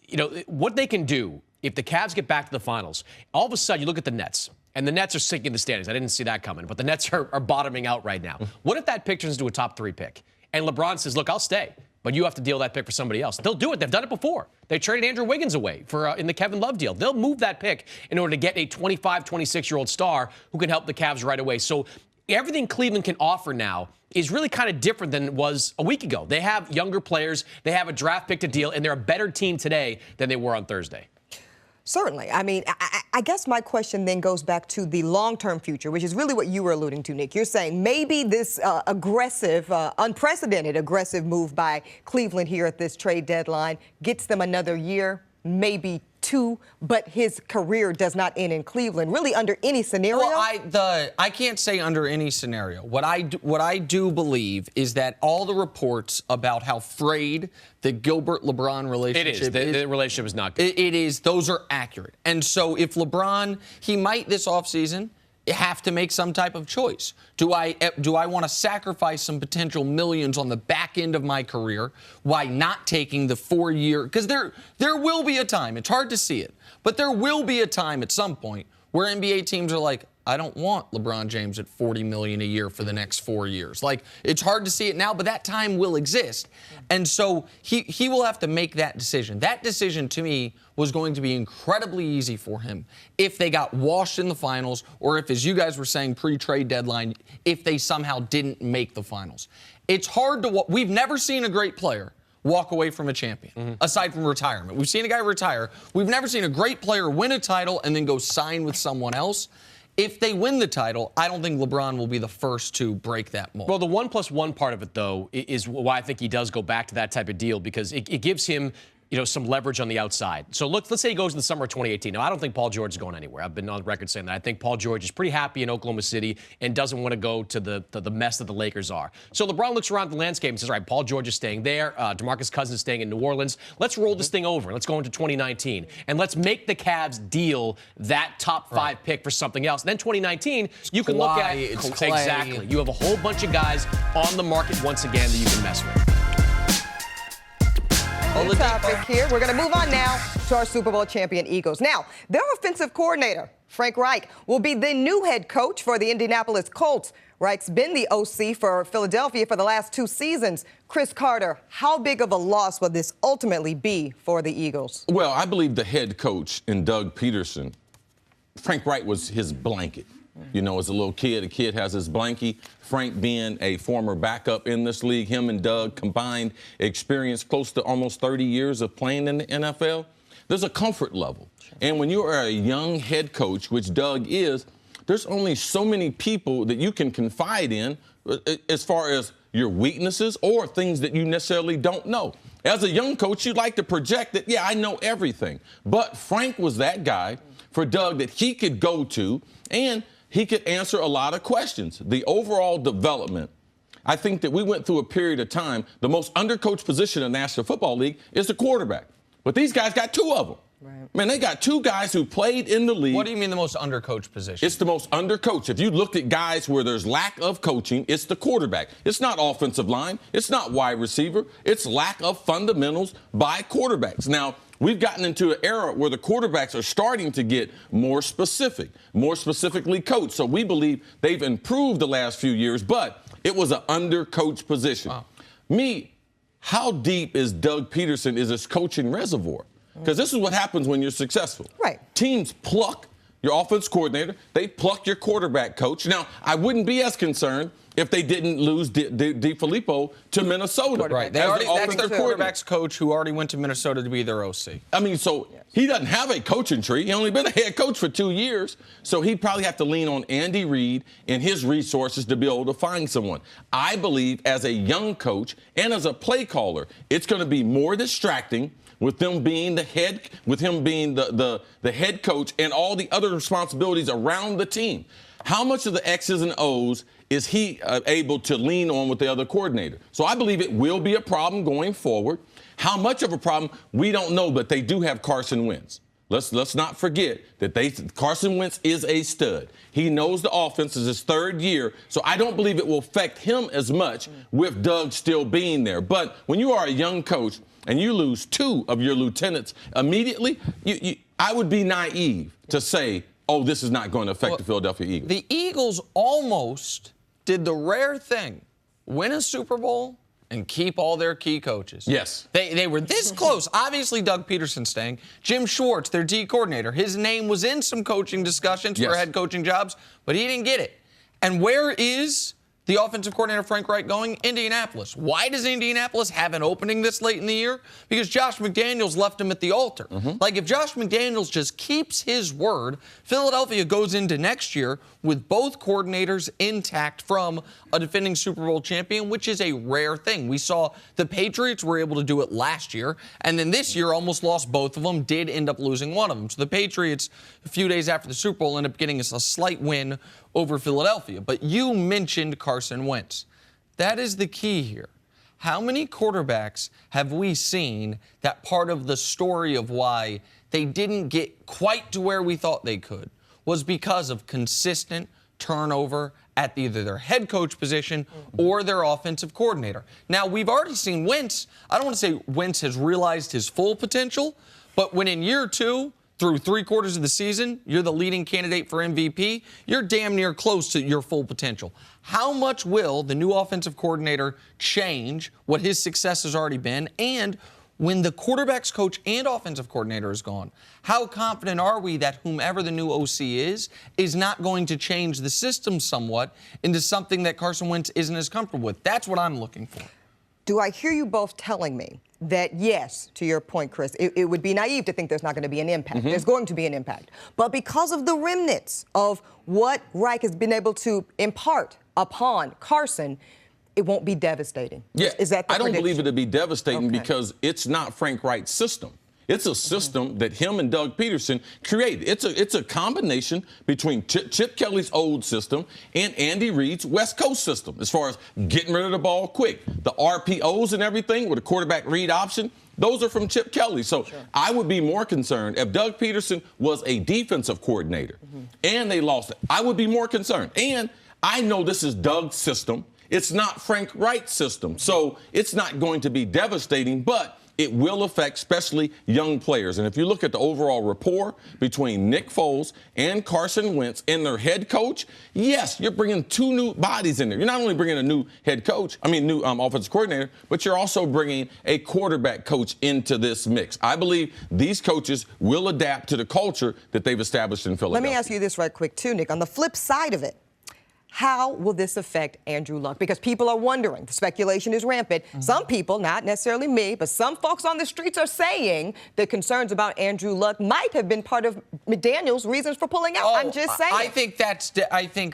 you know, what they can do if the Cavs get back to the finals, all of a sudden you look at the Nets, and the Nets are sinking the standings. I didn't see that coming, but the Nets are bottoming out right now. What if that pick turns into a top 3 pick? And LeBron says, look, I'll stay, but you have to deal that pick for somebody else. They'll do it. They've done it before. They traded Andrew Wiggins away in the Kevin Love deal. They'll move that pick in order to get a 25, 26-year-old star who can help the Cavs right away. So everything Cleveland can offer now is really kind of different than it was a week ago. They have younger players, they have a draft pick to deal, and they're a better team today than they were on Thursday. Certainly. I mean, I guess my question then goes back to the long-term future, which is really what you were alluding to, Nick. You're saying maybe this unprecedented aggressive move by Cleveland here at this trade deadline gets them another year, maybe 2, but his career does not end in Cleveland, really under any scenario? Well, I can't say under any scenario. What I do believe is that all the reports about how frayed the Gilbert-LeBron relationship is. The relationship is not good. It is. Those are accurate. And so if LeBron, he might this offseason have to make some type of choice. Do I want to sacrifice some potential millions on the back end of my career while not taking the 4-year? Because there will be a time, it's hard to see it, but there will be a time at some point where NBA teams are like, I don't want LeBron James at $40 million a year for the next 4 years. Like, it's hard to see it now, but that time will exist. And so he will have to make that decision. That decision, to me, was going to be incredibly easy for him if they got washed in the finals, or if, as you guys were saying, pre-trade deadline, if they somehow didn't make the finals. It's hard to we've never seen a great player walk away from a champion, aside from retirement. We've seen a guy retire. We've never seen a great player win a title and then go sign with someone else. If they win the title, I don't think LeBron will be the first to break that mold. Well, the 1+1 part of it, though, is why I think he does go back to that type of deal, because it gives him, you know, some leverage on the outside. So let's say he goes in the summer of 2018. Now, I don't think Paul George is going anywhere. I've been on record saying that. I think Paul George is pretty happy in Oklahoma City and doesn't want to go to the mess that the Lakers are. So LeBron looks around the landscape and says, all right, Paul George is staying there. DeMarcus Cousins is staying in New Orleans. Let's roll this thing over. Let's go into 2019. And let's make the Cavs deal that top 5 pick for something else. And then 2019, you can look at it. Exactly. You have a whole bunch of guys on the market once again that you can mess with. The topic here. We're going to move on now to our Super Bowl champion Eagles. Now, their offensive coordinator, Frank Reich, will be the new head coach for the Indianapolis Colts. Reich's been the OC for Philadelphia for the last 2 seasons. Chris Carter, how big of a loss will this ultimately be for the Eagles? Well, I believe the head coach in Doug Peterson, Frank Reich was his blanket. You know, as a little kid, a kid has his blankie. Frank being a former backup in this league, him and Doug combined experience close to almost 30 years of playing in the NFL. There's a comfort level. And when you are a young head coach, which Doug is, there's only so many people that you can confide in as far as your weaknesses or things that you necessarily don't know. As a young coach, you'd like to project that, yeah, I know everything. But Frank was that guy for Doug that he could go to, and he could answer a lot of questions. The overall development, I think that we went through a period of time, the most undercoached position in the National Football League is the quarterback. But these guys got 2 of them. Right. Man, they got 2 guys who played in the league. What do you mean the most undercoached position? It's the most undercoached. If you looked at guys where there's lack of coaching, it's the quarterback. It's not offensive line. It's not wide receiver. It's lack of fundamentals by quarterbacks. Now, we've gotten into an era where the quarterbacks are starting to get more specific, more specifically coached. So we believe they've improved the last few years, but it was an undercoached position. Wow. How deep is Doug Peterson is his coaching reservoir? Because this is what happens when you're successful. Right. Teams pluck your offense coordinator. They pluck your quarterback coach. Now, I wouldn't be as concerned if they didn't lose DeFilippo to Minnesota. Right. That's their quarterback's coach who already went to Minnesota to be their OC. I mean, so he doesn't have a coaching tree. He only been a head coach for 2 years. So he'd probably have to lean on Andy Reid and his resources to be able to find someone. I believe as a young coach and as a play caller, it's going to be more distracting with them being the head, with him being the head coach and all the other responsibilities around the team. How much of the X's and O's is he able to lean on with the other coordinator? So I believe it will be a problem going forward. How much of a problem, we don't know, but they do have Carson Wentz. Let's not forget that Carson Wentz is a stud. He knows the offense is his 3rd year, so I don't believe it will affect him as much with Doug still being there. But when you are a young coach and you lose 2 of your lieutenants immediately, I would be naive to say, oh, this is not going to affect the Philadelphia Eagles. The Eagles almost did the rare thing, win a Super Bowl and keep all their key coaches. Yes. They were this close. Obviously, Doug Peterson staying. Jim Schwartz, their D coordinator, his name was in some coaching discussions for head coaching jobs, but he didn't get it. And where is the offensive coordinator, Frank Wright, going? Indianapolis. Why does Indianapolis have an opening this late in the year? Because Josh McDaniels left him at the altar. Like, if Josh McDaniels just keeps his word, Philadelphia goes into next year with both coordinators intact from a defending Super Bowl champion, which is a rare thing. We saw the Patriots were able to do it last year, and then this year almost lost both of them, did end up losing one of them. So the Patriots, a few days after the Super Bowl, end up getting a slight win over Philadelphia. But you mentioned Carson Wentz. That is the key here. How many quarterbacks have we seen that part of the story of why they didn't get quite to where we thought they could was because of consistent turnover at either their head coach position or their offensive coordinator? Now, we've already seen Wentz. I don't want to say Wentz has realized his full potential, but when in year 2, through 3/4 of the season, you're the leading candidate for MVP, you're damn near close to your full potential. How much will the new offensive coordinator change what his success has already been? And when the quarterback's coach and offensive coordinator is gone, how confident are we that whomever the new OC is not going to change the system somewhat into something that Carson Wentz isn't as comfortable with? That's what I'm looking for. Do I hear you both telling me that, yes, to your point, Chris, it would be naive to think there's not going to be an impact. There's going to be an impact. But because of the remnants of what Reich has been able to impart upon Carson, it won't be devastating. Yeah, Is that the I don't prediction? believe it'll be devastating because it's not Frank Wright's system. It's a system that him and Doug Peterson created. It's a combination between Chip Kelly's old system and Andy Reid's West Coast system as far as getting rid of the ball quick. The RPOs and everything with a quarterback read option, those are from Chip Kelly. So I would be more concerned if Doug Peterson was a defensive coordinator and they lost it. I would be more concerned. And I know this is Doug's system. It's not Frank Wright's system. So it's not going to be devastating, but it will affect especially young players. And if you look at the overall rapport between Nick Foles and Carson Wentz and their head coach, yes, you're bringing 2 new bodies in there. You're not only bringing a new new offensive coordinator, but you're also bringing a quarterback coach into this mix. I believe these coaches will adapt to the culture that they've established in Philadelphia. Let me ask you this right quick, too, Nick. On the flip side of it, how will this affect Andrew Luck? Because people are wondering. The speculation is rampant. Some people, not necessarily me, but some folks on the streets are saying the concerns about Andrew Luck might have been part of McDaniels' reasons for pulling out. I'm just saying. I think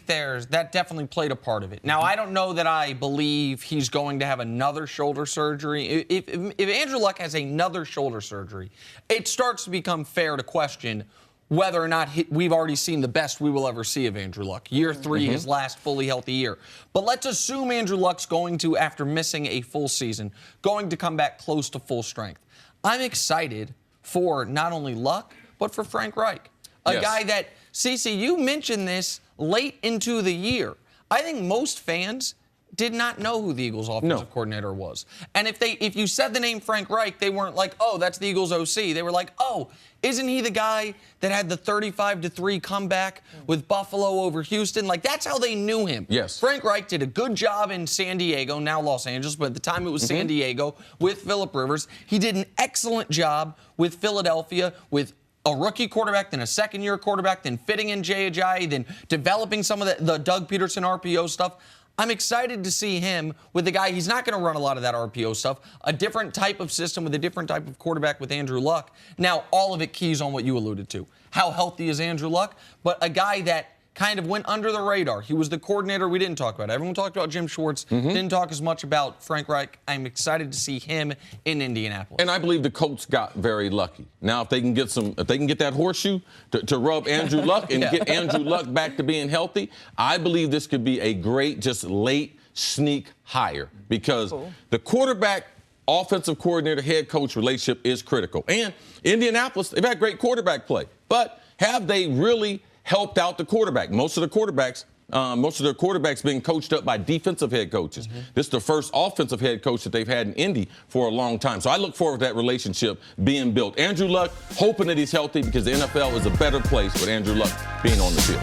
that definitely played a part of it. Now, I don't know that I believe he's going to have another shoulder surgery. If Andrew Luck has another shoulder surgery, it starts to become fair to question whether or not we've already seen the best we will ever see of Andrew Luck. Year 3, his last fully healthy year. But let's assume Andrew Luck's going to, after missing a full season, going to come back close to full strength. I'm excited for not only Luck, but for Frank Reich. A guy that, Cece, you mentioned this late into the year. I think most fans did not know who the Eagles offensive coordinator was. And if you said the name Frank Reich, they weren't like, oh, that's the Eagles OC. They were like, oh, isn't he the guy that had the 35-3 comeback with Buffalo over Houston? Like, that's how they knew him. Yes. Frank Reich did a good job in San Diego, now Los Angeles, but at the time it was San Diego with Phillip Rivers. He did an excellent job with Philadelphia with a rookie quarterback, then a second-year quarterback, then fitting in Jay Ajayi, then developing some of the Doug Peterson RPO stuff. I'm excited to see him with the guy. He's not going to run a lot of that RPO stuff. A different type of system with a different type of quarterback with Andrew Luck. Now, all of it keys on what you alluded to. How healthy is Andrew Luck? But a guy that kind of went under the radar. He was the coordinator we didn't talk about. Everyone talked about Jim Schwartz. Didn't talk as much about Frank Reich. I'm excited to see him in Indianapolis. And I believe the Colts got very lucky. Now, if they can get that horseshoe to rub Andrew Luck and get Andrew Luck back to being healthy, I believe this could be a great, just late sneak hire because the quarterback, offensive coordinator, head coach relationship is critical. And Indianapolis, they've had great quarterback play, but have they really helped out the quarterback? Most of their quarterbacks being coached up by defensive head coaches. This is the first offensive head coach that they've had in Indy for a long time. So I look forward to that relationship being built. Andrew Luck, hoping that he's healthy because the NFL is a better place with Andrew Luck being on the field.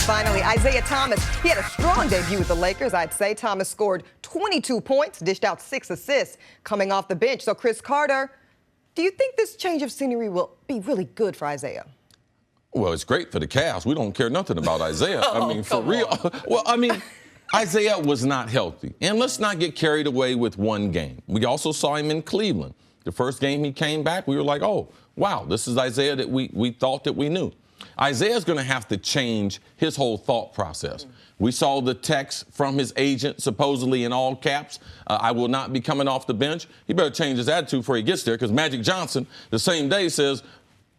Finally, Isaiah Thomas. He had a strong debut with the Lakers, I'd say. Thomas scored 22 points, dished out 6 assists coming off the bench. So, Chris Carter, do you think this change of scenery will be really good for Isaiah? Well, it's great for the Cavs. We don't care nothing about Isaiah. I mean, for real. Well, I mean, Isaiah was not healthy. And let's not get carried away with one game. We also saw him in Cleveland. The first game he came back, we were like, oh, wow, this is Isaiah that we thought that we knew. Isaiah's going to have to change his whole thought process. We saw the text from his agent, supposedly in all caps, I will not be coming off the bench. He better change his attitude before he gets there because Magic Johnson, the same day, says,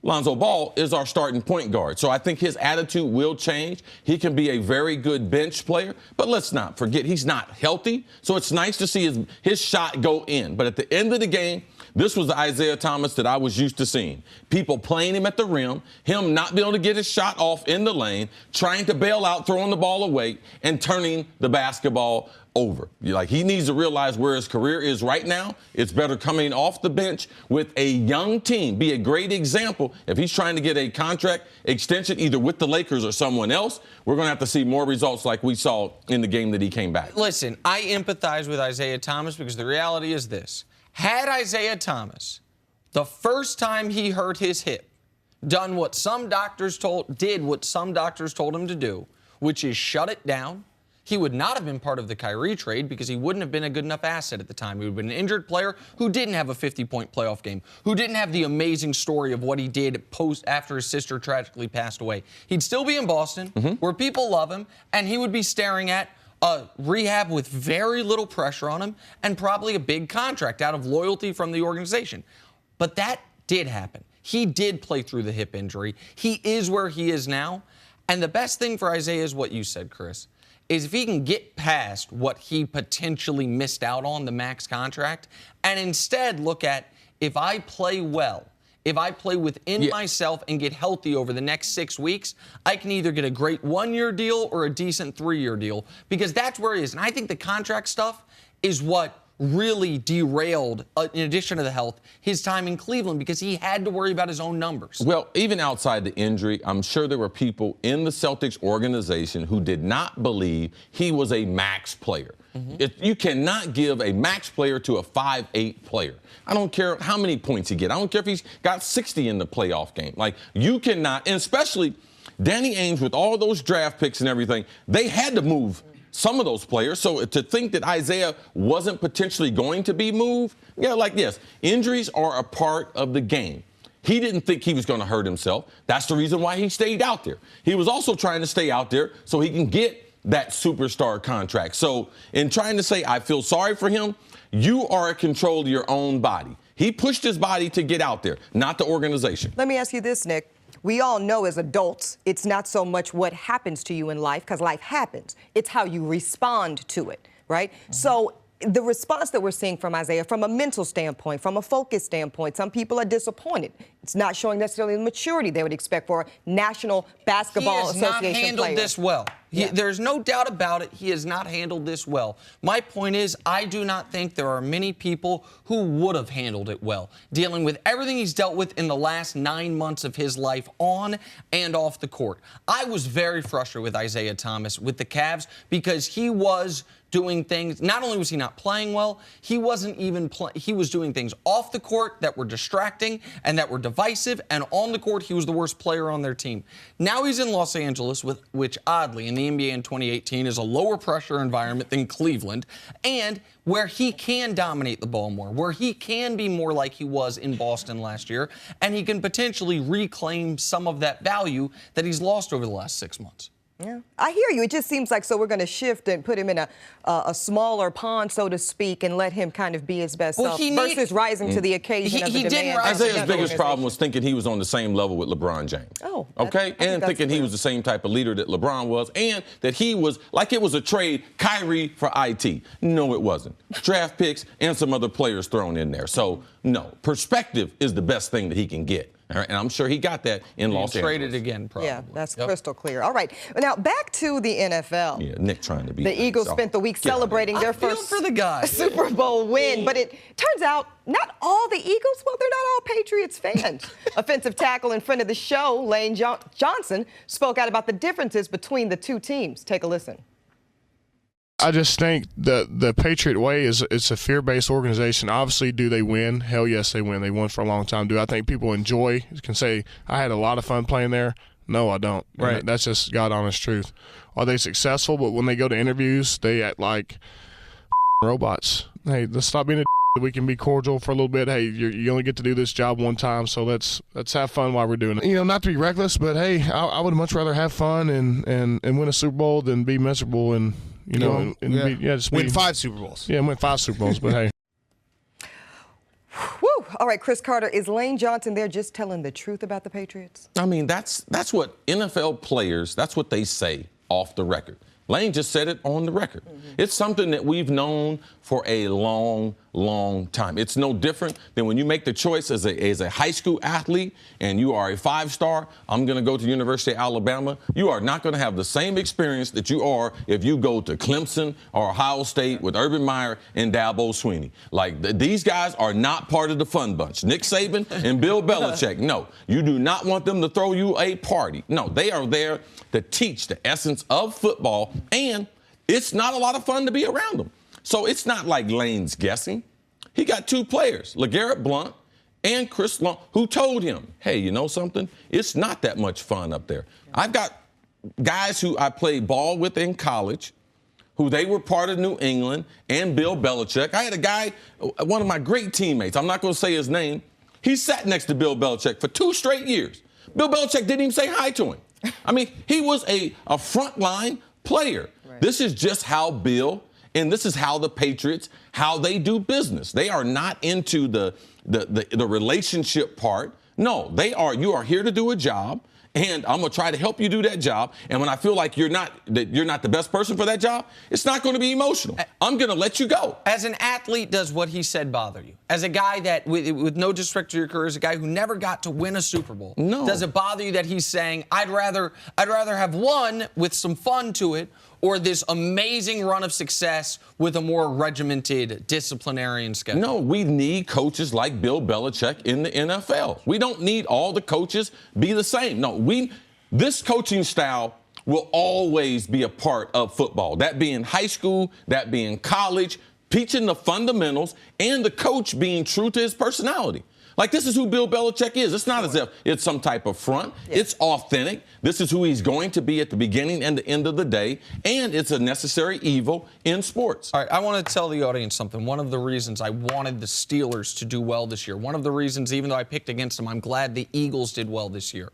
Lonzo Ball is our starting point guard. So I think his attitude will change. He can be a very good bench player, but let's not forget he's not healthy. So it's nice to see his shot go in. But at the end of the game, this was the Isaiah Thomas that I was used to seeing. People playing him at the rim, him not being able to get his shot off in the lane, trying to bail out, throwing the ball away, and turning the basketball over. Like, he needs to realize where his career is right now. It's better coming off the bench with a young team. Be a great example. If he's trying to get a contract extension either with the Lakers or someone else, we're going to have to see more results like we saw in the game that he came back. Listen, I empathize with Isaiah Thomas because the reality is this. Had Isaiah Thomas, the first time he hurt his hip, did what some doctors told him to do, which is shut it down, he would not have been part of the Kyrie trade because he wouldn't have been a good enough asset at the time. He would have been an injured player who didn't have a 50-point playoff game, who didn't have the amazing story of what he did after his sister tragically passed away. He'd still be in Boston, where people love him, and he would be staring at a rehab with very little pressure on him and probably a big contract out of loyalty from the organization. But that did happen. He did play through the hip injury. He is where he is now. And the best thing for Isaiah is what you said, Chris, is if he can get past what he potentially missed out on, the max contract, and instead look at, if I play well, if I play within myself and get healthy over the next 6 weeks, I can either get a great 1-year deal or a decent 3-year deal, because that's where he is. And I think the contract stuff is what really derailed, in addition to the health, his time in Cleveland, because he had to worry about his own numbers. Well, even outside the injury, I'm sure there were people in the Celtics organization who did not believe he was a max player. You cannot give a max player to a 5'8" player. I don't care how many points he gets. I don't care if he's got 60 in the playoff game. Like, you cannot, and especially Danny Ainge with all those draft picks and everything, they had to move some of those players. So to think that Isaiah wasn't potentially going to be moved, like this, injuries are a part of the game. He didn't think he was going to hurt himself. That's the reason why he stayed out there. He was also trying to stay out there so he can get that superstar contract. So in trying to say, I feel sorry for him, you are in control of your own body. He pushed his body to get out there, not the organization. Let me ask you this, Nick. We all know as adults, it's not so much what happens to you in life, because life happens. It's how you respond to it, right? So the response that we're seeing from Isaiah, from a mental standpoint, from a focus standpoint, some people are disappointed. It's not showing necessarily the maturity they would expect for a National Basketball Association player. He has not handled this well. There's no doubt about it. He has not handled this well. My point is, I do not think there are many people who would have handled it well, dealing with everything he's dealt with in the last 9 months of his life on and off the court. I was very frustrated with Isaiah Thomas with the Cavs because he was doing things. Not only was he not playing well, he wasn't even he was doing things off the court that were distracting and that were divisive, and on the court he was the worst player on their team. Now he's in Los Angeles, which oddly in the NBA in 2018 is a lower pressure environment than Cleveland, and where he can dominate the ball more, where he can be more like he was in Boston last year, and he can potentially reclaim some of that value that he's lost over the last 6 months. Yeah, I hear you. It just seems like we're going to shift and put him in a smaller pond, so to speak, and let him kind of be his best self versus rising to the occasion of the demand. Isaiah's biggest problem was thinking he was on the same level with LeBron James. Oh, okay, and thinking he was the same type of leader that LeBron was, and that he was like it was a trade, Kyrie for IT. No, it wasn't. Draft picks and some other players thrown in there. So no, perspective is the best thing that he can get. All right, and I'm sure he got that in Los Angeles. Traded again, probably. Yeah, that's crystal clear. All right, now back to the NFL. Yeah, Nick trying to be. The Eagles spent the week celebrating their first for the guy. Super Bowl win, but it turns out not all the Eagles, well, they're not all Patriots fans. Offensive tackle in front of the show, Lane Johnson, spoke out about the differences between the two teams. Take a listen. I just think the Patriot way it's a fear-based organization. Obviously, do they win? Hell yes, they win. They won for a long time. Do I think people enjoy, can say, I had a lot of fun playing there? No, I don't. Right. And that's just God honest truth. Are they successful? But when they go to interviews, they act like robots. Hey, let's stop being a we can be cordial for a little bit. Hey, you only get to do this job one time, so let's have fun while we're doing it. You know, not to be reckless, but hey, I would much rather have fun and win a Super Bowl than be miserable and just win 5 Super Bowls. Yeah, win 5 Super Bowls, but hey. Woo. All right, Chris Carter, is Lane Johnson there just telling the truth about the Patriots? I mean, that's what NFL players, that's what they say off the record. Lane just said it on the record. It's something that we've known for a long, long time. It's no different than when you make the choice as a high school athlete and you are a 5-star, I'm going to go to the University of Alabama. You are not going to have the same experience that you are if you go to Clemson or Ohio State with Urban Meyer and Dabo Swinney. Like, these guys are not part of the fun bunch. Nick Saban and Bill Belichick, no. You do not want them to throw you a party. No, they are there to teach the essence of football, and it's not a lot of fun to be around them. So it's not like Lane's guessing. He got 2 players, LeGarrette Blount and Chris Long, who told him, hey, you know something? It's not that much fun up there. I've got guys who I played ball with in college, who they were part of New England, and Bill Belichick. I had a guy, one of my great teammates, I'm not going to say his name, he sat next to Bill Belichick for 2 straight years. Bill Belichick didn't even say hi to him. I mean, he was a frontline player. Right. This is just how Bill and this is how the Patriots, how they do business. They are not into the relationship part. No, you are here to do a job, and I'm going to try to help you do that job. And when I feel like you're not the best person for that job, it's not going to be emotional. I'm going to let you go. As an athlete, does what he said bother you? As a guy that, with no disrespect to your career, as a guy who never got to win a Super Bowl, no. Does it bother you that he's saying, I'd rather have one with some fun to it, or this amazing run of success with a more regimented disciplinarian schedule? No, we need coaches like Bill Belichick in the NFL. We don't need all the coaches be the same. No, this coaching style will always be a part of football. That being high school, that being college, teaching the fundamentals, and the coach being true to his personality. Like, this is who Bill Belichick is. It's not as if it's some type of front. Yeah. It's authentic. This is who he's going to be at the beginning and the end of the day, and it's a necessary evil in sports. All right, I want to tell the audience something. One of the reasons I wanted the Steelers to do well this year, one of the reasons, even though I picked against them, I'm glad the Eagles did well this year,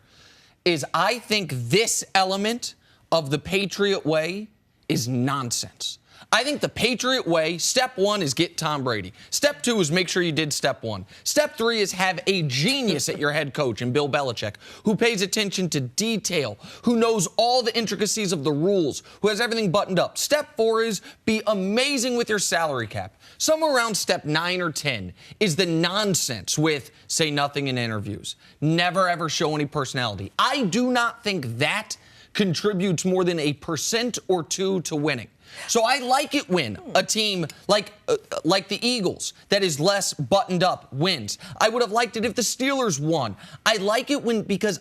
is I think this element of the Patriot way is nonsense. I think the Patriot way, step 1 is get Tom Brady. Step 2 is make sure you did step 1. Step 3 is have a genius at your head coach in Bill Belichick who pays attention to detail, who knows all the intricacies of the rules, who has everything buttoned up. Step 4 is be amazing with your salary cap. Somewhere around step 9 or 10 is the nonsense with say nothing in interviews. Never ever show any personality. I do not think that contributes more than 1% or 2% to winning. So I like it when a team like the Eagles, that is less buttoned up, wins. I would have liked it if the Steelers won. I like it when, because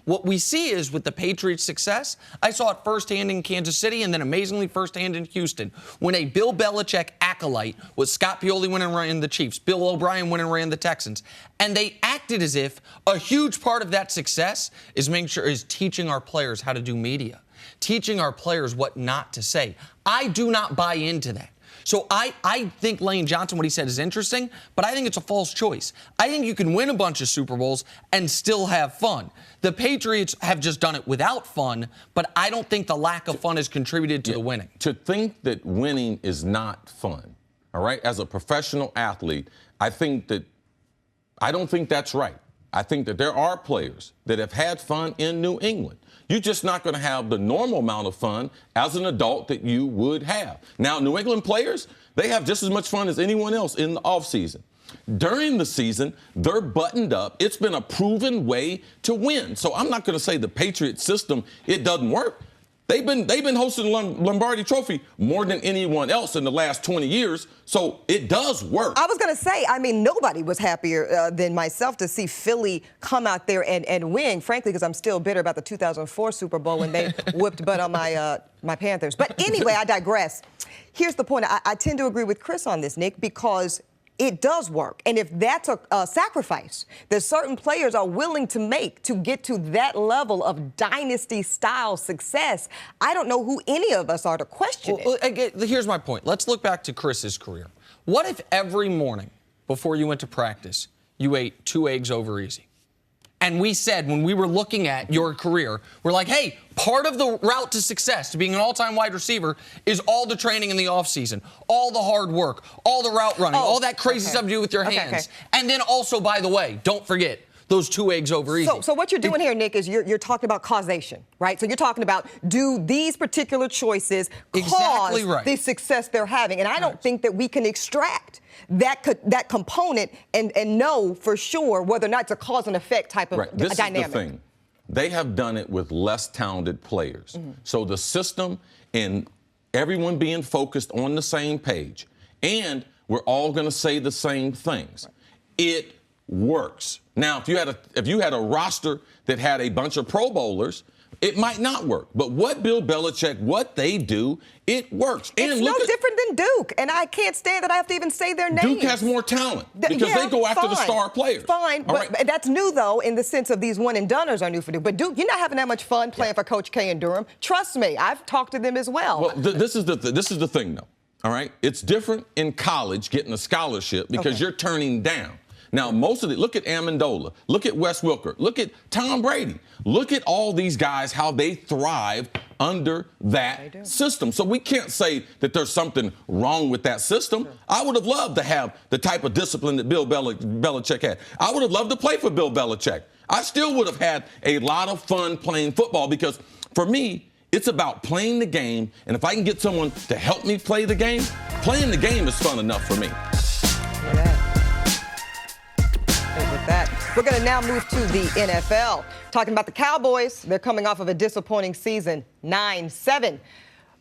what we see is with the Patriots' success, I saw it firsthand in Kansas City and then amazingly firsthand in Houston, when a Bill Belichick acolyte was Scott Pioli went and ran the Chiefs, Bill O'Brien went and ran the Texans, and they acted as if a huge part of that success is teaching our players how to do media, teaching our players what not to say. I do not buy into that. So I think Lane Johnson, what he said is interesting, but I think it's a false choice. I think you can win a bunch of Super Bowls and still have fun. The Patriots have just done it without fun, but I don't think the lack of fun has contributed to the winning. To think that winning is not fun, all right, as a professional athlete, I don't think that's right. I think that there are players that have had fun in New England. You're just not going to have the normal amount of fun as an adult that you would have. Now, New England players, they have just as much fun as anyone else in the offseason. During the season, they're buttoned up. It's been a proven way to win. So I'm not going to say the Patriot system, it doesn't work. They've been hosting the Lombardi Trophy more than anyone else in the last 20 years, so it does work. I was going to say, I mean, nobody was happier than myself to see Philly come out there and win, frankly, because I'm still bitter about the 2004 Super Bowl when they whooped butt on my Panthers. But anyway, I digress. Here's the point. I tend to agree with Chris on this, Nick, because it does work. And if that's a sacrifice that certain players are willing to make to get to that level of dynasty-style success, I don't know who any of us are to question it. Here's my point. Let's look back to Chris's career. What if every morning before you went to practice, you ate 2 eggs over easy? And we said, when we were looking at your career, we're like, hey, part of the route to success, to being an all-time wide receiver, is all the training in the offseason, all the hard work, all the route running, all that crazy stuff to do with your hands. And then also, by the way, don't forget, those 2 eggs over easy. So what you're doing here, Nick, is you're talking about causation, right? So you're talking about, do these particular choices cause the success they're having? And I don't think that we can extract that component and know for sure whether or not it's a cause and effect type of dynamic. This is the thing. They have done it with less talented players. So the system and everyone being focused on the same page, and we're all going to say the same things. It works. Now, if you had a roster that had a bunch of Pro Bowlers, it might not work. But what Bill Belichick, what they do, it works. It's no different than Duke, and I can't stand that I have to even say their names. Duke has more talent because they go after the star players. Fine, but that's new, though, in the sense of these one-and-doners are new for Duke. But Duke, you're not having that much fun playing for Coach K in Durham. Trust me, I've talked to them as well. Well, this is the thing, though, all right? It's different in college getting a scholarship because you're turning down. Now, most of it, look at Amendola, look at Wes Welker, look at Tom Brady. Look at all these guys, how they thrive under that system. So we can't say that there's something wrong with that system. I would have loved to have the type of discipline that Bill Belichick had. I would have loved to play for Bill Belichick. I still would have had a lot of fun playing football because, for me, it's about playing the game. And if I can get someone to help me play the game, playing the game is fun enough for me. With that, we're going to now move to the NFL. Talking about the Cowboys, they're coming off of a disappointing season, 9-7.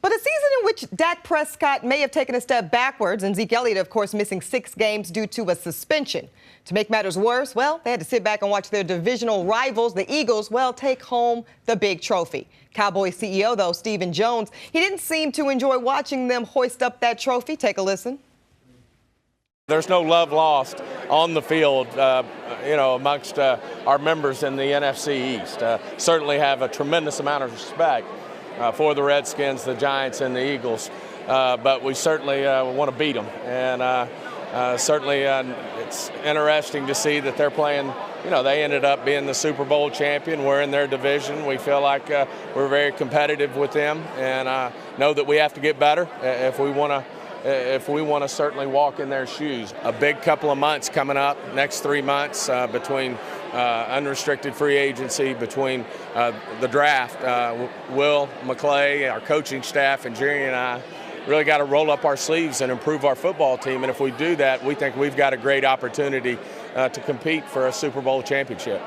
But a season in which Dak Prescott may have taken a step backwards, and Zeke Elliott, of course, missing 6 games due to a suspension. To make matters worse, well, they had to sit back and watch their divisional rivals, the Eagles, well, take home the big trophy. Cowboys CEO, though, Stephen Jones, he didn't seem to enjoy watching them hoist up that trophy. Take a listen. There's no love lost on the field, amongst our members in the NFC East. Certainly have a tremendous amount of respect for the Redskins, the Giants, and the Eagles. But we certainly want to beat them. And certainly it's interesting to see that they're playing, they ended up being the Super Bowl champion. We're in their division. We feel like we're very competitive with them and know that we have to get better if we want to certainly walk in their shoes. A big couple of months coming up, next 3 months between unrestricted free agency, between the draft. Will McClay, our coaching staff, and Jerry and I really got to roll up our sleeves and improve our football team. And if we do that, we think we've got a great opportunity to compete for a Super Bowl championship.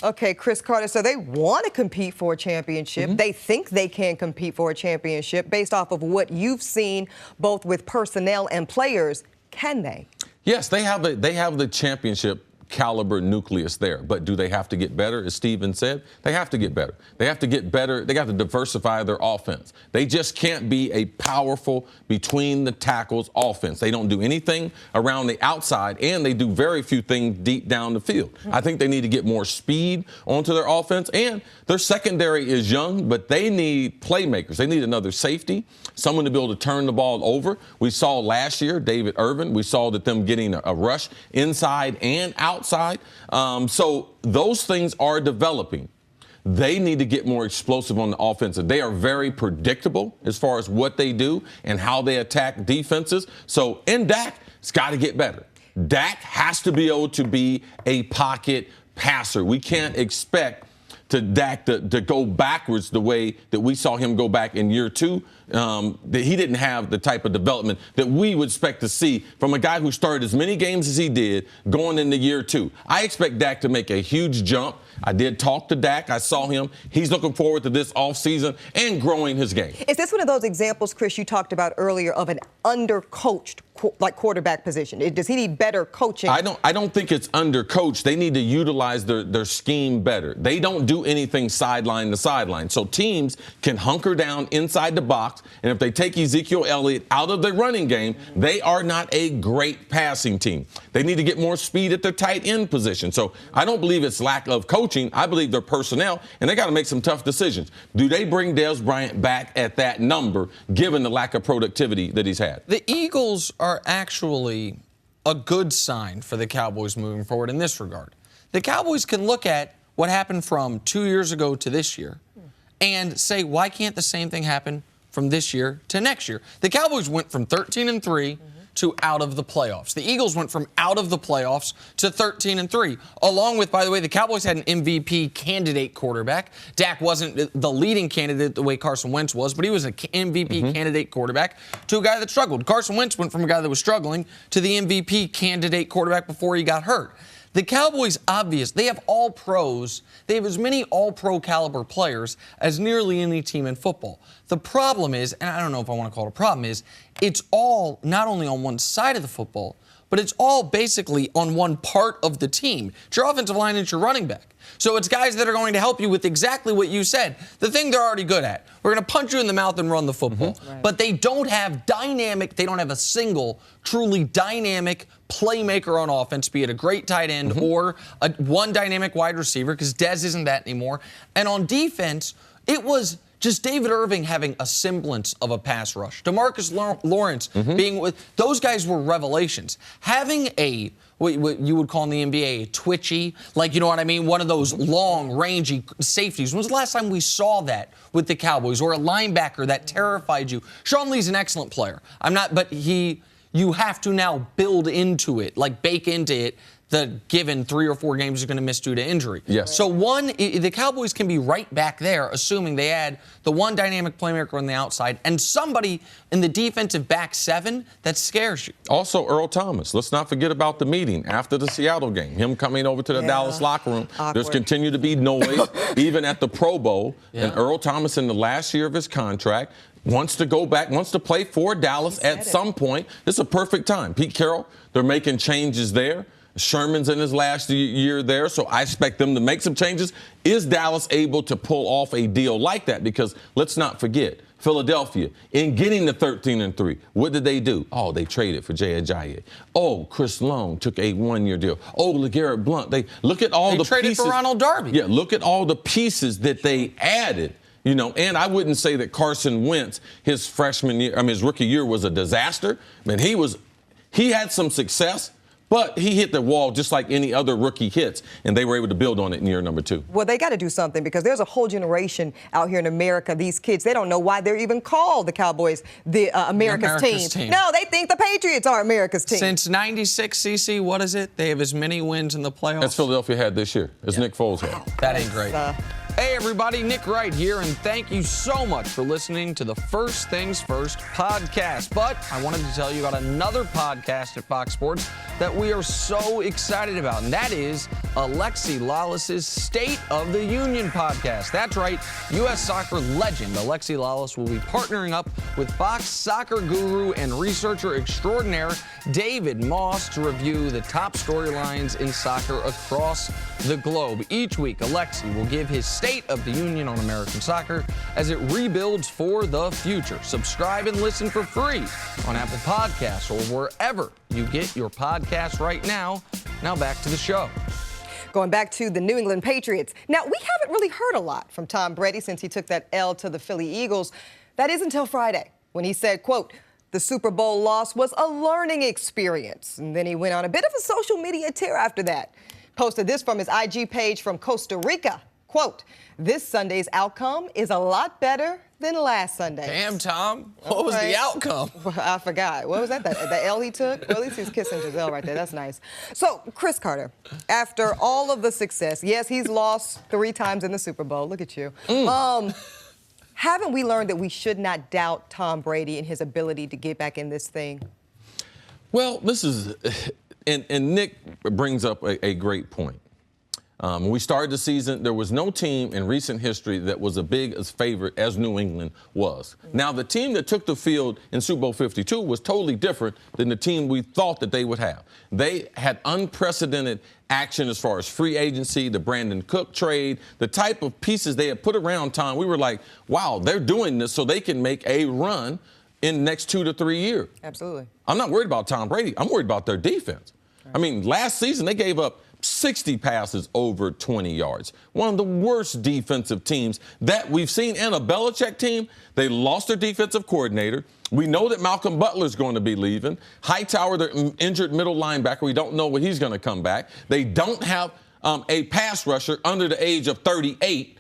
Okay, Cris Carter, so they want to compete for a championship. They think they can compete for a championship based off of what you've seen both with personnel and players. Can they? Yes, they have the championship caliber nucleus there, but do they have to get better? As Steven said, they have to get better. They have to get better. They got to diversify their offense. They just can't be a powerful between the tackles offense. They don't do anything around the outside, and they do very few things deep down the field. I think they need to get more speed onto their offense, and their secondary is young, but they need playmakers. They need another safety, someone to be able to turn the ball over. We saw last year, David Irvin, we saw that them getting a rush inside and outside. So those things are developing. They need to get more explosive on the offensive. They are very predictable as far as what they do and how they attack defenses. So, and Dak has got to get better. Dak has to be able to be a pocket passer. We can't expect Dak to go backwards the way that we saw him go back in year 2. That he didn't have the type of development that we would expect to see from a guy who started as many games as he did going into year 2. I expect Dak to make a huge jump. I did talk to Dak. I saw him. He's looking forward to this offseason and growing his game. Is this one of those examples, Cris, you talked about earlier of an undercoached quarterback position? Does he need better coaching? I don't think it's undercoached. They need to utilize their scheme better. They don't do anything sideline to sideline. So teams can hunker down inside the box, and if they take Ezekiel Elliott out of the running game, they are not a great passing team. They need to get more speed at their tight end position. So I don't believe it's lack of coaching. I believe their personnel, and they got to make some tough decisions. Do they bring Dez Bryant back at that number, given the lack of productivity that he's had? The Eagles are actually a good sign for the Cowboys moving forward in this regard. The Cowboys can look at what happened from 2 years ago to this year and say, why can't the same thing happen from this year to next year? The Cowboys went from 13-3 to out of the playoffs. The Eagles went from out of the playoffs to 13-3. Along with, by the way, the Cowboys had an MVP candidate quarterback. Dak wasn't the leading candidate the way Carson Wentz was, but he was an MVP candidate quarterback to a guy that struggled. Carson Wentz went from a guy that was struggling to the MVP candidate quarterback before he got hurt. The Cowboys, they have all pros. They have as many all-pro caliber players as nearly any team in football. The problem is, and I don't know if I want to call it a problem, is it's all not only on one side of the football, but it's all basically on one part of the team. It's your offensive line and it's your running back. So it's guys that are going to help you with exactly what you said, the thing they're already good at. We're going to punch you in the mouth and run the football. Right. But they don't have a single truly dynamic playmaker on offense, be it a great tight end or one dynamic wide receiver, because Dez isn't that anymore. And on defense, it was just David Irving having a semblance of a pass rush. DeMarcus Lawrence being with those guys were revelations. Having a what you would call in the NBA twitchy, like, you know what I mean, one of those long, rangy safeties. When was the last time we saw that with the Cowboys, or a linebacker that terrified you? Sean Lee's an excellent player. You have to now build into it, like bake into it, the given 3 or 4 games is going to miss due to injury. Yes. So the Cowboys can be right back there, assuming they add the one dynamic playmaker on the outside and somebody in the defensive back 7 that scares you. Also, Earl Thomas. Let's not forget about the meeting after the Seattle game. Him coming over to the Dallas locker room. Awkward. There's continued to be noise, even at the Pro Bowl. And Earl Thomas, in the last year of his contract, wants to go back, wants to play for Dallas at some point. It's a perfect time. Pete Carroll, they're making changes there. Sherman's in his last year there, so I expect them to make some changes. Is Dallas able to pull off a deal like that? Because let's not forget, Philadelphia, in getting to 13-3, what did they do? Oh, they traded for Jay Ajayi. Oh, Chris Long took a 1-year deal. Oh, LeGarrette Blount. They look at all the pieces. They traded for Ronald Darby. Yeah, look at all the pieces that they added. You know, and I wouldn't say that Carson Wentz, his rookie year was a disaster. I mean, he had some success, but he hit the wall just like any other rookie hits, and they were able to build on it in year number 2. Well, they got to do something, because there's a whole generation out here in America. These kids, they don't know why they're even called the Cowboys, America's team. No, they think the Patriots are America's team. Since 96, CC, what is it? They have as many wins in the playoffs. As Philadelphia had this year, as Nick Foles had. That ain't great. Hey, everybody, Nick Wright here, and thank you so much for listening to the First Things First podcast. But I wanted to tell you about another podcast at Fox Sports that we are so excited about, and that is Alexi Lalas's State of the Union podcast. That's right, U.S. soccer legend Alexi Lalas will be partnering up with Fox soccer guru and researcher extraordinaire David Moss to review the top storylines in soccer across the globe. Each week, Alexi will give his State of the Union on American soccer as it rebuilds for the future. Subscribe and listen for free on Apple Podcasts or wherever you get your podcasts right now. Now back to the show. Going back to the New England Patriots. Now, we haven't really heard a lot from Tom Brady since he took that L to the Philly Eagles. That is until Friday, when he said, quote, the Super Bowl loss was a learning experience. And then he went on a bit of a social media tear after that. Posted this from his IG page from Costa Rica. Quote, this Sunday's outcome is a lot better than last Sunday. Damn, Tom. What was the outcome? Well, I forgot. What was that? The L he took? Well, at least he's kissing Giselle right there. That's nice. So, Cris Carter, after all of the success, yes, he's lost 3 times in the Super Bowl. Look at you. Haven't we learned that we should not doubt Tom Brady and his ability to get back in this thing? Well, this is, and Nick brings up a great point. When we started the season, there was no team in recent history that was as big as favorite as New England was. Now, the team that took the field in Super Bowl 52 was totally different than the team we thought that they would have. They had unprecedented action as far as free agency, the Brandon Cook trade, the type of pieces they had put around Tom. We were like, wow, they're doing this so they can make a run in the next 2 to 3 years. Absolutely. I'm not worried about Tom Brady. I'm worried about their defense. I mean, last season they gave up 60 passes over 20 yards. One of the worst defensive teams that we've seen. And a Belichick team, they lost their defensive coordinator. We know that Malcolm Butler's going to be leaving. Hightower, their injured middle linebacker, we don't know when he's going to come back. They don't have a pass rusher under the age of 38.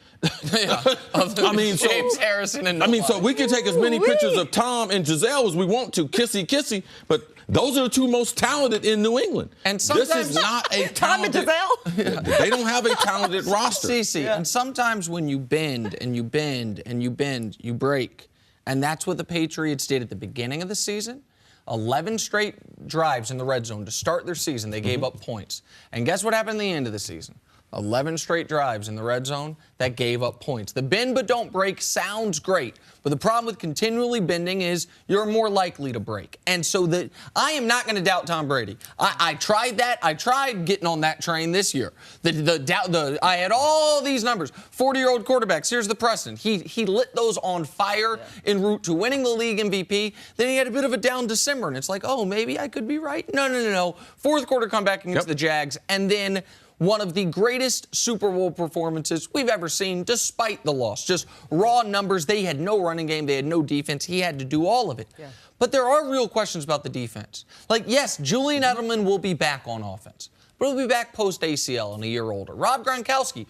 Yeah. I mean, James Harrison and so we can take as many pictures of Tom and Giselle as we want to, kissy, but those are the 2 most talented in New England. And sometimes this is not a Tom and talented. Giselle? They don't have a talented roster. And sometimes when you bend and you bend and you bend, you break. And that's what the Patriots did at the beginning of the season. 11 straight drives in the red zone to start their season. They gave up points. And guess what happened at the end of the season? 11 straight drives in the red zone that gave up points. The bend but don't break sounds great, but the problem with continually bending is you're more likely to break. And so I am not going to doubt Tom Brady. I tried that. I tried getting on that train this year. I had all these numbers. 40-year-old quarterbacks. Here's the precedent. He lit those on fire en route to winning the league MVP. Then he had a bit of a down December, and it's like, oh, maybe I could be right. No. Fourth quarter comeback against the Jags, and then one of the greatest Super Bowl performances we've ever seen, despite the loss. Just raw numbers. They had no running game. They had no defense. He had to do all of it. Yeah. But there are real questions about the defense. Like, yes, Julian Edelman will be back on offense, but he'll be back post-ACL and a year older. Rob Gronkowski,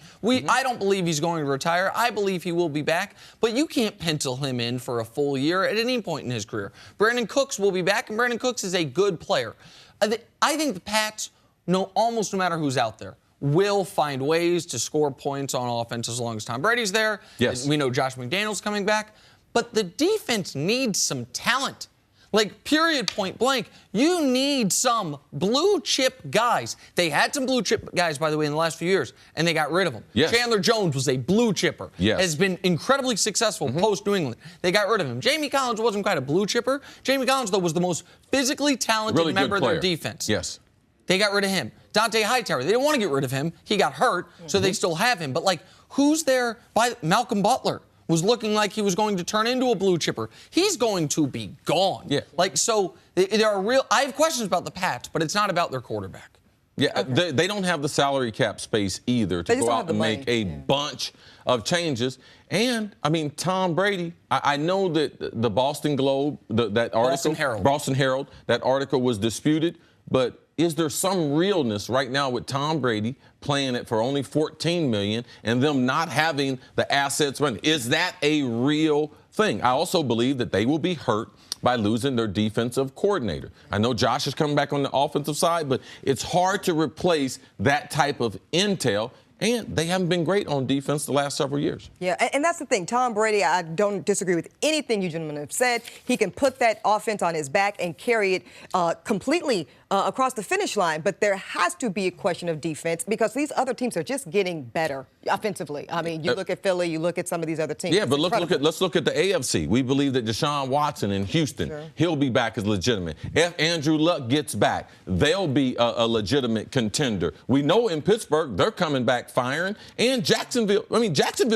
I don't believe he's going to retire. I believe he will be back, but you can't pencil him in for a full year at any point in his career. Brandon Cooks will be back, and Brandon Cooks is a good player. I think the Pats, almost no matter who's out there, will find ways to score points on offense as long as Tom Brady's there. Yes. We know Josh McDaniels coming back. But the defense needs some talent. Like, period, point blank. You need some blue-chip guys. They had some blue-chip guys, by the way, in the last few years, and they got rid of them. Yes. Chandler Jones was a blue-chipper. Yes. Has been incredibly successful post-New England. They got rid of him. Jamie Collins wasn't quite a blue-chipper. Jamie Collins, though, was the most physically talented member of their defense. Yes. They got rid of him. Dante Hightower, they didn't want to get rid of him. He got hurt, so they still have him. But, like, who's there? Malcolm Butler was looking like he was going to turn into a blue chipper. He's going to be gone. Yeah. Like, so there are I have questions about the Pats, but it's not about their quarterback. Yeah, okay. They don't have the salary cap space either to go out and make a bunch of changes. And, I mean, Tom Brady, I know that the Boston Globe, that article, Boston Herald, that article was disputed, but is there some realness right now with Tom Brady playing it for only $14 million and them not having the assets running? Is that a real thing? I also believe that they will be hurt by losing their defensive coordinator. I know Josh is coming back on the offensive side, but it's hard to replace that type of intel and they haven't been great on defense the last several years. Yeah, and that's the thing. Tom Brady, I don't disagree with anything you gentlemen have said. He can put that offense on his back and carry it completely across the finish line. But there has to be a question of defense because these other teams are just getting better offensively. I mean, you look at Philly, you look at some of these other teams. Yeah, but let's look at the AFC. We believe that Deshaun Watson in Houston, he'll be back as legitimate. If Andrew Luck gets back, they'll be a legitimate contender. We know in Pittsburgh, they're coming back firing. And Jacksonville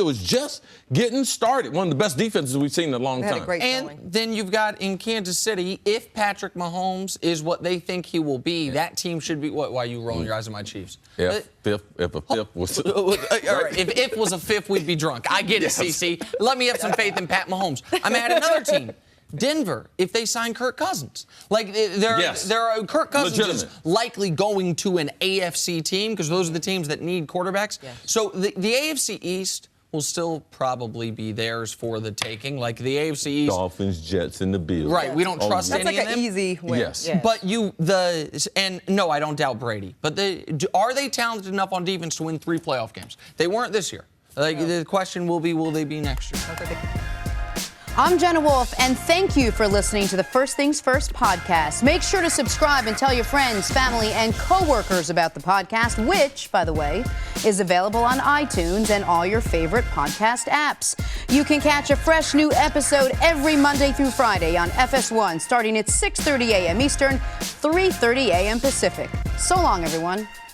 is just getting started. One of the best defenses we've seen in a long time. And then you've got in Kansas City, if Patrick Mahomes is what they think he will be, that team should be. Why are you rolling your eyes at my Chiefs? If a fifth was. All right, if was a fifth, we'd be drunk. I get it, CC. Let me have some faith in Pat Mahomes. I'm at another team. Denver, if they sign Kirk Cousins. Like, Kirk Cousins is likely going to an AFC team because those are the teams that need quarterbacks. Yeah. So the AFC East will still probably be theirs for the taking. Like the AFC East. Dolphins, Jets, and the Bills. Right, we don't trust any of them. That's like an easy win. Yes. But no, I don't doubt Brady. But are they talented enough on defense to win 3 playoff games? They weren't this year. The question will they be next year? I'm Jenna Wolfe, and thank you for listening to the First Things First podcast. Make sure to subscribe and tell your friends, family, and coworkers about the podcast, which, by the way, is available on iTunes and all your favorite podcast apps. You can catch a fresh new episode every Monday through Friday on FS1, starting at 6:30 a.m. Eastern, 3:30 a.m. Pacific. So long, everyone.